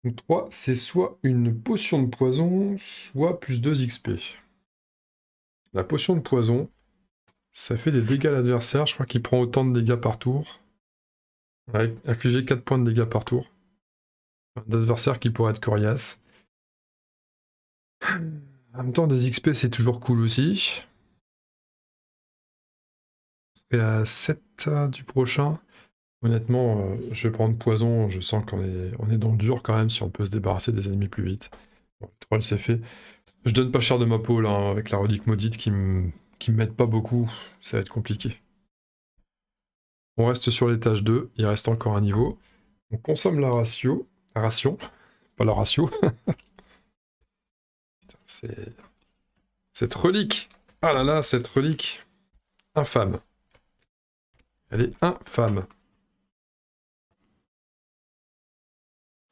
Donc 3, c'est soit une potion de poison, soit plus 2 XP. La potion de poison, ça fait des dégâts à l'adversaire. Je crois qu'il prend autant de dégâts par tour. Ouais, infliger 4 points de dégâts par tour. Un adversaire qui pourrait être coriace. En même temps, des XP, c'est toujours cool aussi. C'est à 7 du prochain. Honnêtement, je vais prendre poison. Je sens qu'on est dans le dur quand même si on peut se débarrasser des ennemis plus vite. Bon, le troll, c'est fait. Je donne pas cher de ma peau là, hein, avec la relique maudite qui m'aide pas beaucoup. Ça va être compliqué. On reste sur l'étage 2. Il reste encore un niveau. On consomme la ration. Pas la ratio. C'est... Cette relique. Ah là là, cette relique. Infâme. Elle est infâme.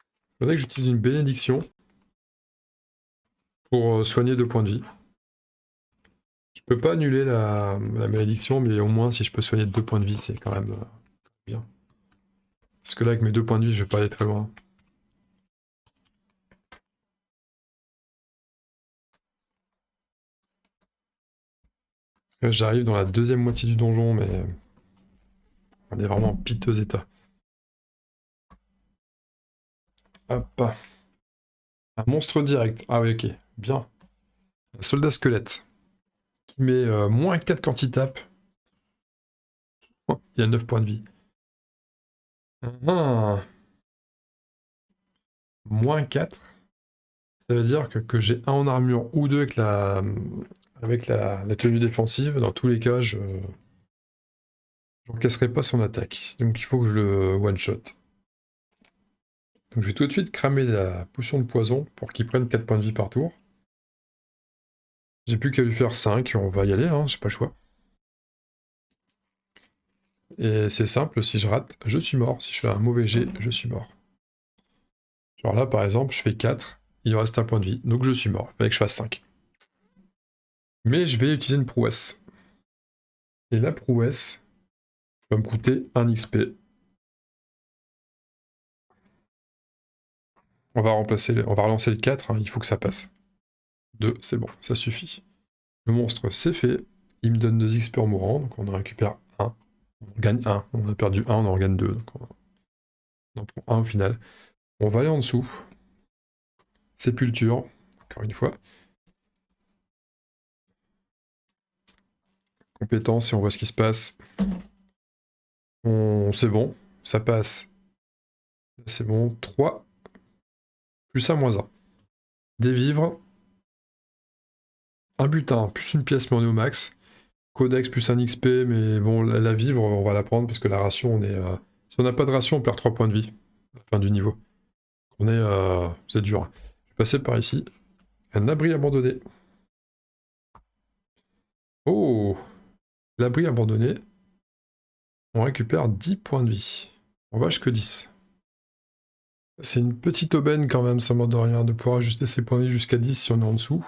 Il faudrait que j'utilise une bénédiction pour soigner 2 points de vie. Je peux pas annuler la malédiction, mais au moins si je peux soigner 2 points de vie, c'est quand même bien. Parce que là, avec mes 2 points de vie, je vais pas aller très loin. J'arrive dans la deuxième moitié du donjon, mais on est vraiment en piteux état. Hop. Un monstre direct. Ah oui, ok. Bien. Un soldat squelette. Qui met -4 quand il tape. Oh, il a 9 points de vie. Ah. -4. Ça veut dire que j'ai un en armure ou deux avec la tenue défensive. Dans tous les cas, je n'encaisserai pas son attaque. Donc il faut que je le one-shot. Donc je vais tout de suite cramer la potion de poison pour qu'il prenne 4 points de vie par tour. J'ai plus qu'à lui faire 5, on va y aller, hein, j'ai pas le choix. Et c'est simple, si je rate, je suis mort. Si je fais un mauvais jet, je suis mort. Genre là, par exemple, je fais 4, il reste un point de vie, donc je suis mort. Il fallait que je fasse 5. Mais je vais utiliser une prouesse. Et la prouesse va me coûter 1 XP. On va relancer le 4, hein, il faut que ça passe. 2, c'est bon, ça suffit. Le monstre, c'est fait. Il me donne 2 XP en mourant, donc on en récupère 1. On gagne 1. On a perdu 1, on en gagne 2. Donc on en prend 1 au final. On va aller en dessous. Sépulture, encore une fois. Compétence, et on voit ce qui se passe. C'est bon, ça passe. C'est bon, 3. Plus 1, -1. Des vivres. Un butin, plus une pièce, mais on est au max. Codex plus 1 XP, mais bon, la vivre, on va la prendre parce que la ration, on est. Si on n'a pas de ration, on perd 3 points de vie à la fin du niveau. On est. C'est dur. Je vais passer par ici. Un abri abandonné. Oh! L'abri abandonné. On récupère 10 points de vie. On va jusque 10. C'est une petite aubaine quand même, ça mode de rien, de pouvoir ajuster ses points de vie jusqu'à 10 si on est en dessous.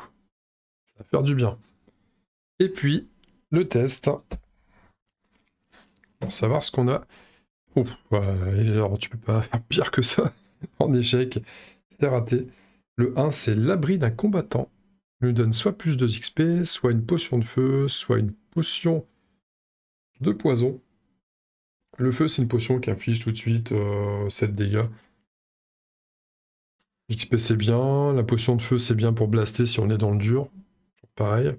Ça va faire du bien. Et puis, le test. Pour savoir ce qu'on a. Ouf, alors tu peux pas faire pire que ça en échec. C'est raté. Le 1, c'est l'abri d'un combattant. Il nous donne soit plus de XP, soit une potion de feu, soit une potion de poison. Le feu, c'est une potion qui inflige tout de suite 7 dégâts. XP, c'est bien. La potion de feu, c'est bien pour blaster si on est dans le dur. Pareil.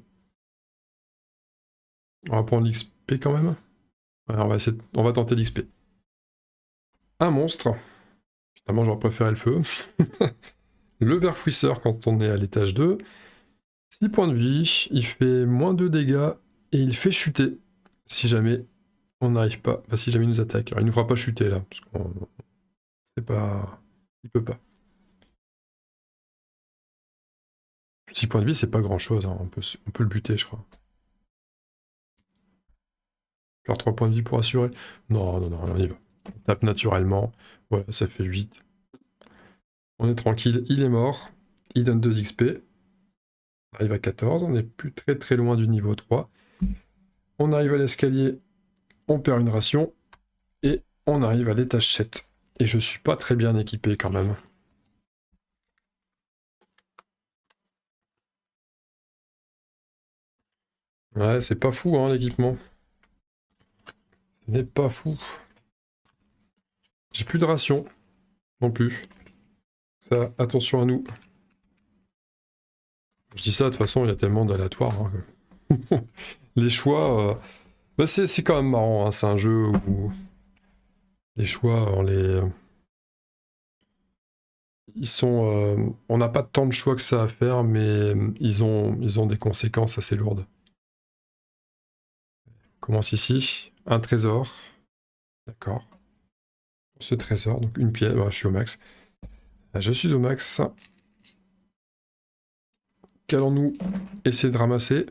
On va prendre l'XP quand même. Ouais, on va tenter l'XP. Un monstre. Finalement, j'aurais préféré le feu. Le ver fouisseur quand on est à l'étage 2. 6 points de vie. Il fait -2 dégâts. Et il fait chuter. Si jamais on n'arrive pas. Enfin, si jamais il nous attaque. Alors, il ne nous fera pas chuter là. Parce qu'on. C'est pas. Il peut pas. 6 points de vie, c'est pas grand chose. Hein. On peut le buter, je crois. Faire 3 points de vie pour assurer. Non, non, non, on y va. On tape naturellement. Voilà, ça fait 8. On est tranquille, il est mort. Il donne 2 XP. On arrive à 14, on n'est plus très très loin du niveau 3. On arrive à l'escalier, on perd une ration. Et on arrive à l'étage 7. Et je suis pas très bien équipé quand même. Ouais, c'est pas fou hein, l'équipement. Ce n'est pas fou. J'ai plus de ration. Non plus. Ça, attention à nous. Je dis ça, de toute façon, il y a tellement d'aléatoires. Hein. Les choix... Bah c'est quand même marrant, hein. C'est un jeu où... Les choix, ils sont... On n'a pas tant de choix que ça à faire, mais ils ont des conséquences assez lourdes. On commence ici. Un trésor. D'accord. Ce trésor, donc une pièce. Bah, je suis au max. Je suis au max. Qu'allons-nous essayer de ramasser?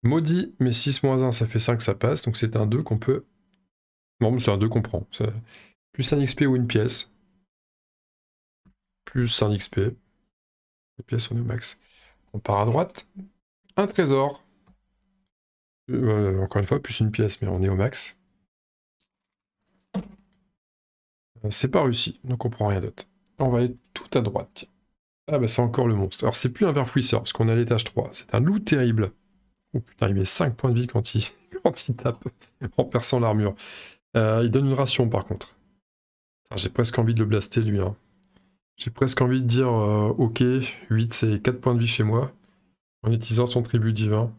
Maudit, mais 6-1, ça fait 5, ça passe. Donc c'est un 2 qu'on peut... Non, c'est un 2 qu'on prend. Plus un XP ou une pièce. Plus un XP. Les pièces, on est au max. On part à droite. Un trésor. Encore une fois, plus une pièce, mais on est au max. C'est pas réussi, donc on prend rien d'autre. On va aller tout à droite. Ah bah c'est encore le monstre. Alors c'est plus un ver fouisseur, parce qu'on est à l'étage 3. C'est un loup terrible. Oh putain, il met 5 points de vie quand il, quand il tape en perçant l'armure. Il donne une ration par contre. J'ai presque envie de le blaster lui. Hein. J'ai presque envie de dire ok, 8 c'est 4 points de vie chez moi. En utilisant son tribut divin.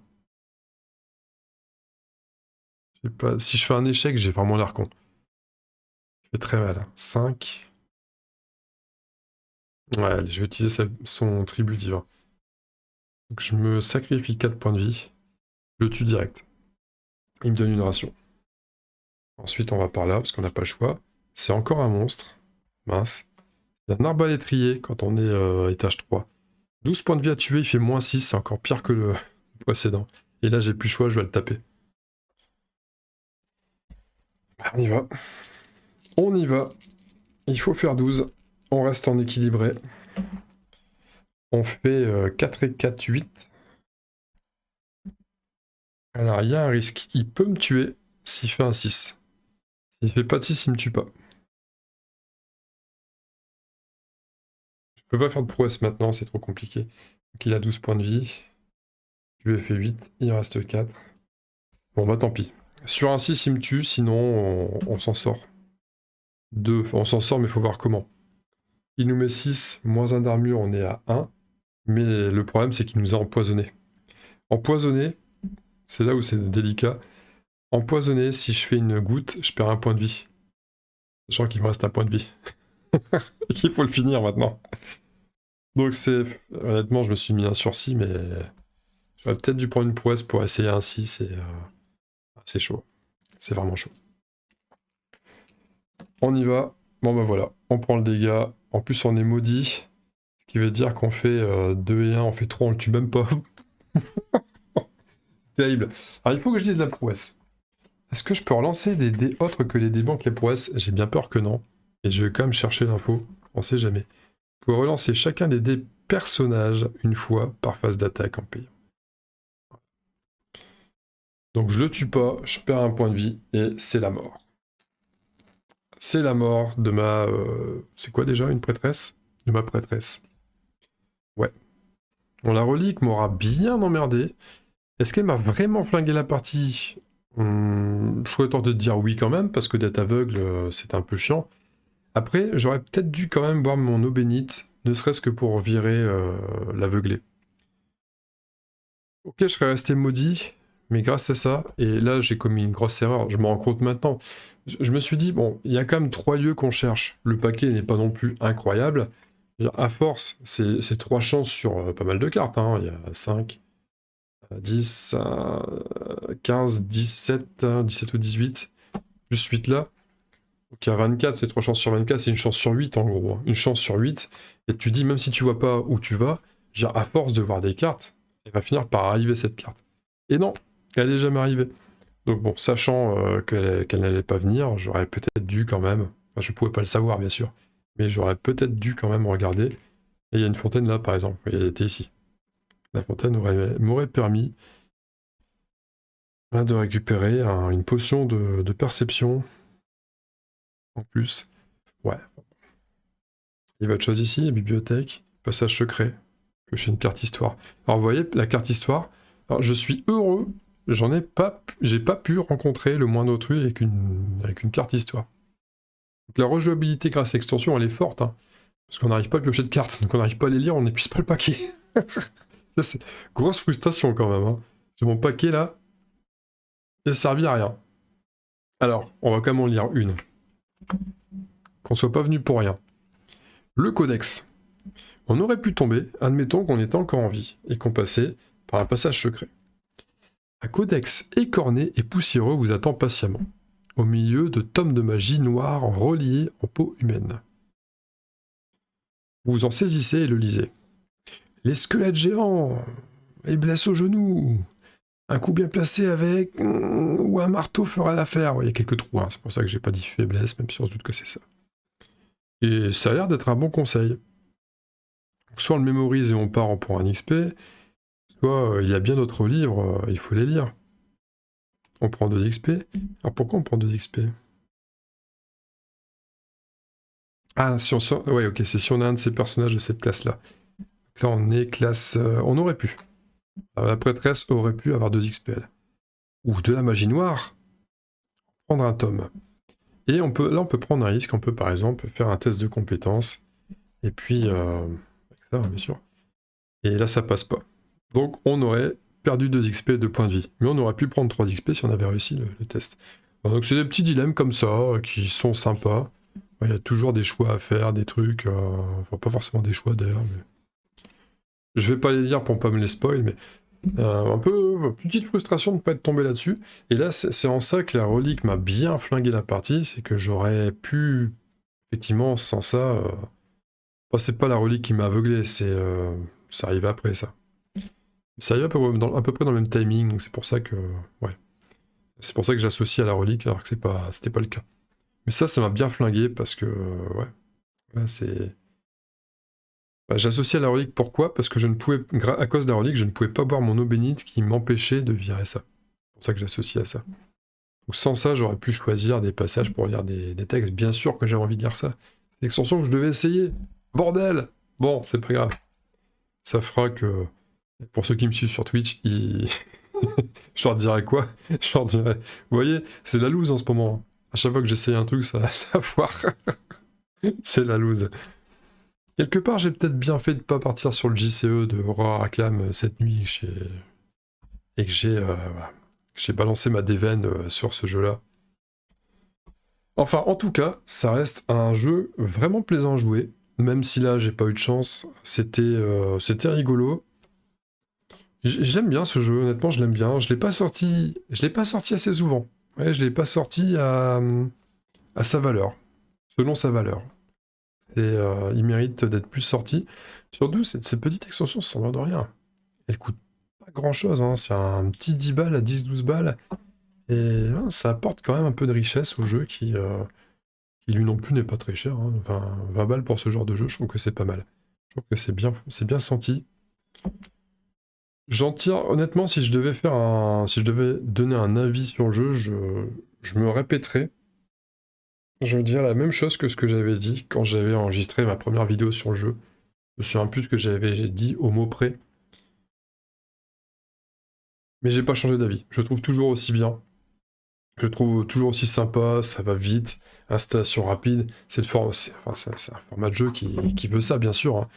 Je sais pas, si je fais un échec, j'ai vraiment l'air con. Je fais très mal. 5. Ouais, allez, je vais utiliser son tribut divin. Donc je me sacrifie 4 points de vie. Je le tue direct. Il me donne une ration. Ensuite, on va par là, parce qu'on n'a pas le choix. C'est encore un monstre. Mince. Il y a un arbalétrier quand on est étage 3. 12 points de vie à tuer, il fait moins 6, c'est encore pire que le précédent. Et là, j'ai plus le choix, je vais le taper. On y va. On y va. Il faut faire 12. On reste en équilibré. On fait 4 et 4, 8. Alors, il y a un risque. Il peut me tuer s'il fait un 6. S'il fait pas de 6, il me tue pas. Je peux pas faire de prouesse maintenant, c'est trop compliqué. Donc, il a 12 points de vie. Je lui ai fait 8, il reste 4. Bon, bah tant pis. Sur un 6, il me tue, sinon on s'en sort. 2, enfin, on s'en sort, mais il faut voir comment. Il nous met 6, moins 1 d'armure, on est à 1. Mais le problème, c'est qu'il nous a empoisonné. Empoisonné, c'est là où c'est délicat. Empoisonné, si je fais une goutte, je perds un point de vie. Sachant qu'il me reste un point de vie. Et qu'il faut le finir maintenant. Donc c'est... Honnêtement, je me suis mis un sursis, mais... J'aurais peut-être dû prendre une prouesse pour essayer un 6, et... c'est chaud. C'est vraiment chaud. On y va. Bon bah voilà, on prend le dégât. En plus, on est maudit. Ce qui veut dire qu'on fait 2 et 1, on fait 3, on le tue même pas. Terrible. Alors il faut que je dise la prouesse. Est-ce que je peux relancer des dés autres que les dés banques, les prouesses? J'ai bien peur que non. Et je vais quand même chercher l'info. On sait jamais. Vous pouvez relancer chacun des dés personnages une fois par phase d'attaque en payant. Donc je le tue pas, je perds un point de vie et c'est la mort. C'est la mort de ma... c'est quoi déjà, une prêtresse? De ma prêtresse. Ouais. Bon, la relique m'aura bien emmerdé. Est-ce qu'elle m'a vraiment flingué la partie? Je serais tort de te dire oui quand même, parce que d'être aveugle, c'est un peu chiant. Après, j'aurais peut-être dû quand même boire mon eau bénite, ne serait-ce que pour virer l'aveuglé. Ok, je serais resté maudit, mais grâce à ça, et là j'ai commis une grosse erreur, je m'en rends compte maintenant. Je me suis dit, bon, il y a quand même 3 lieux qu'on cherche. Le paquet n'est pas non plus incroyable. À force, c'est 3 chances sur pas mal de cartes. Hein. Il y a 5, 10, 15, 17, 17 ou 18, plus 8 là. Donc il y a 24, c'est 3 chances sur 24, c'est une chance sur 8 en gros. Hein. Une chance sur 8. Et tu dis, même si tu vois pas où tu vas, à force de voir des cartes, elle va finir par arriver cette carte. Et non, elle n'est jamais arrivée. Donc bon, sachant qu'elle n'allait pas venir, j'aurais peut-être dû quand même, enfin je pouvais pas le savoir bien sûr, mais j'aurais peut-être dû quand même regarder. Et il y a une fontaine là par exemple, elle était ici. La fontaine m'aurait permis de récupérer une potion de perception. En plus, ouais. Il y a autre chose ici, bibliothèque, passage secret, piocher une carte histoire. Alors vous voyez, la carte histoire, alors, je suis heureux, j'ai pas pu rencontrer le moindre autrui avec une carte histoire. Donc la rejouabilité grâce à l'extension, elle est forte, hein, parce qu'on n'arrive pas à piocher de cartes, donc on n'arrive pas à les lire, on n'épuise pas le paquet. Ça, c'est grosse frustration quand même. Hein. J'ai mon paquet là, il n'a servi à rien. Alors, on va quand même en lire une. Qu'on soit pas venu pour rien. Le codex. On aurait pu tomber, admettons qu'on était encore en vie, et qu'on passait par un passage secret. Un codex écorné et poussiéreux vous attend patiemment, au milieu de tomes de magie noire reliés en peau humaine. Vous en saisissez et le lisez. Les squelettes géants, les blesses au genou, un coup bien placé avec, ou un marteau fera l'affaire. Il y a quelques trous, hein, c'est pour ça que j'ai pas dit faiblesse, même si on se doute que c'est ça. Et ça a l'air d'être un bon conseil. Donc, soit on le mémorise et on part pour un XP, soit il y a bien d'autres livres, il faut les lire. On prend 2 XP. Alors pourquoi on prend 2 XP? Ah, si on sort... Ouais, ok, c'est si on a un de ces personnages de cette classe-là. Donc là, on est classe... on aurait pu. La prêtresse aurait pu avoir 2 XPL. Ou de la magie noire, prendre un tome. Et là, on peut prendre un risque, on peut par exemple faire un test de compétence, et puis, avec ça, bien sûr. Et là, ça passe pas. Donc, on aurait perdu 2 XP et 2 points de vie. Mais on aurait pu prendre 3 XP si on avait réussi le test. Donc, c'est des petits dilemmes comme ça, qui sont sympas. Il y a toujours des choix à faire, des trucs, enfin, pas forcément des choix d'ailleurs, mais... Je vais pas les dire pour pas me les spoil, mais un peu petite frustration de ne pas être tombé là-dessus. Et là, c'est en ça que la relique m'a bien flingué la partie, c'est que j'aurais pu, effectivement, sans ça... Enfin, c'est pas la relique qui m'a aveuglé, ça arrive après ça. Ça arrive à peu près dans le même timing, donc c'est pour ça que... Ouais. C'est pour ça que j'associe à la relique, alors que c'était pas le cas. Mais ça m'a bien flingué, parce que... ouais. Là, c'est... Bah, j'associe à la relique, pourquoi? Parce que je ne pouvais... À cause de la relique, je ne pouvais pas boire mon eau bénite qui m'empêchait de virer ça. C'est pour ça que j'associe à ça. Donc sans ça, j'aurais pu choisir des passages pour lire des textes. Bien sûr que j'avais envie de lire ça. C'est l'extension que je devais essayer. Bordel! Bon, c'est pas grave. Ça fera que... Pour ceux qui me suivent sur Twitch, je leur dirais quoi? Je leur dirais... Vous voyez, c'est la loose en ce moment. À chaque fois que j'essaye un truc, ça foire. C'est la loose. Quelque part, j'ai peut-être bien fait de pas partir sur le JCE de Aurora Arkham cette nuit et que j'ai balancé ma déveine sur ce jeu-là. Enfin, en tout cas, ça reste un jeu vraiment plaisant à jouer. Même si là, j'ai pas eu de chance, c'était rigolo. J'aime bien ce jeu, honnêtement, je l'aime bien. Je l'ai pas sorti assez souvent. Ouais, je l'ai pas sorti à sa valeur, selon sa valeur. Il mérite d'être plus sorti. Surtout, cette petite extension, ça ne de rien. Elle coûte pas grand-chose, hein. C'est un petit 10 balles à 10-12 balles. Et ça apporte quand même un peu de richesse au jeu qui lui non plus n'est pas très cher, hein. Enfin, 20 balles pour ce genre de jeu, je trouve que c'est pas mal. Je trouve que c'est bien senti. J'en tire, honnêtement, si je devais donner un avis sur le jeu, je me répéterais. Je dirais la même chose que ce que j'avais dit quand j'avais enregistré ma première vidéo sur le jeu. Je me souviens plus ce que j'ai dit au mot près. Mais j'ai pas changé d'avis. Je le trouve toujours aussi bien. Je le trouve toujours aussi sympa, ça va vite, installation rapide. C'est un format de jeu qui veut ça, bien sûr, hein.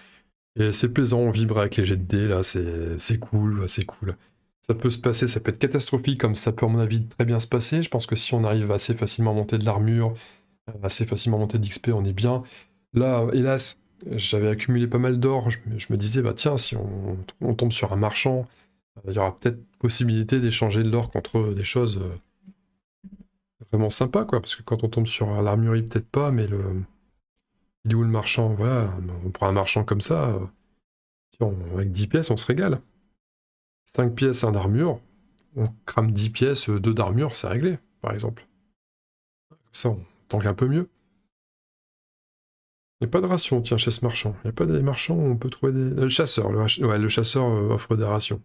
Et c'est plaisant, on vibre avec les jets de dés, là, c'est cool, c'est cool. Ça peut se passer, ça peut être catastrophique, comme ça peut, à mon avis, très bien se passer. Je pense que si on arrive assez facilement à monter de l'armure, assez facilement à monter d'XP, on est bien. Là, hélas, j'avais accumulé pas mal d'or, je me disais, bah tiens, si on tombe sur un marchand, il y aura peut-être possibilité d'échanger de l'or contre des choses vraiment sympas, quoi, parce que quand on tombe sur l'armurerie, peut-être pas, mais il est où le marchand? Voilà, on prend un marchand comme ça, avec 10 pièces, on se régale. 5 pièces, un d'armure, on crame 10 pièces, 2 d'armure, c'est réglé, par exemple. Ça, on tank un peu mieux. Il n'y a pas de ration, tiens, chez ce marchand. Il n'y a pas des marchands où on peut trouver des... Le chasseur, le chasseur offre des rations.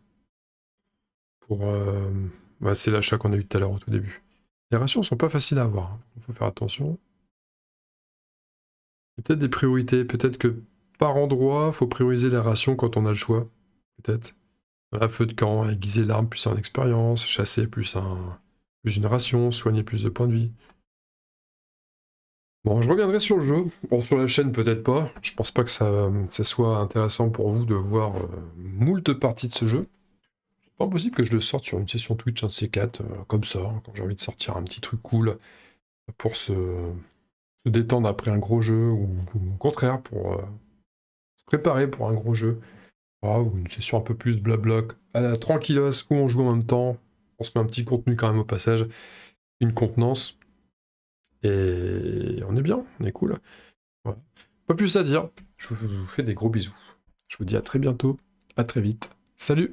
C'est l'achat qu'on a eu tout à l'heure au tout début. Les rations sont pas faciles à avoir, il faut faire attention. Il y a peut-être des priorités, peut-être que par endroit, il faut prioriser les rations quand on a le choix. Peut-être. Voilà, feu de camp, aiguiser l'arme plus en expérience, chasser plus une ration, soigner plus de points de vie. Bon, je reviendrai sur le jeu. Bon, sur la chaîne, peut-être pas. Je pense pas que ça soit intéressant pour vous de voir moult parties de ce jeu. C'est pas impossible que je le sorte sur une session Twitch, un de ces 4, comme ça, hein, quand j'ai envie de sortir un petit truc cool pour se détendre après un gros jeu, ou au contraire, pour se préparer pour un gros jeu. Ou une session un peu plus blabla, à la tranquillos, où on joue en même temps. On se met un petit contenu quand même au passage. Une contenance. Et on est bien, on est cool. Voilà. Pas plus à dire. Je vous fais des gros bisous. Je vous dis à très bientôt. À très vite. Salut!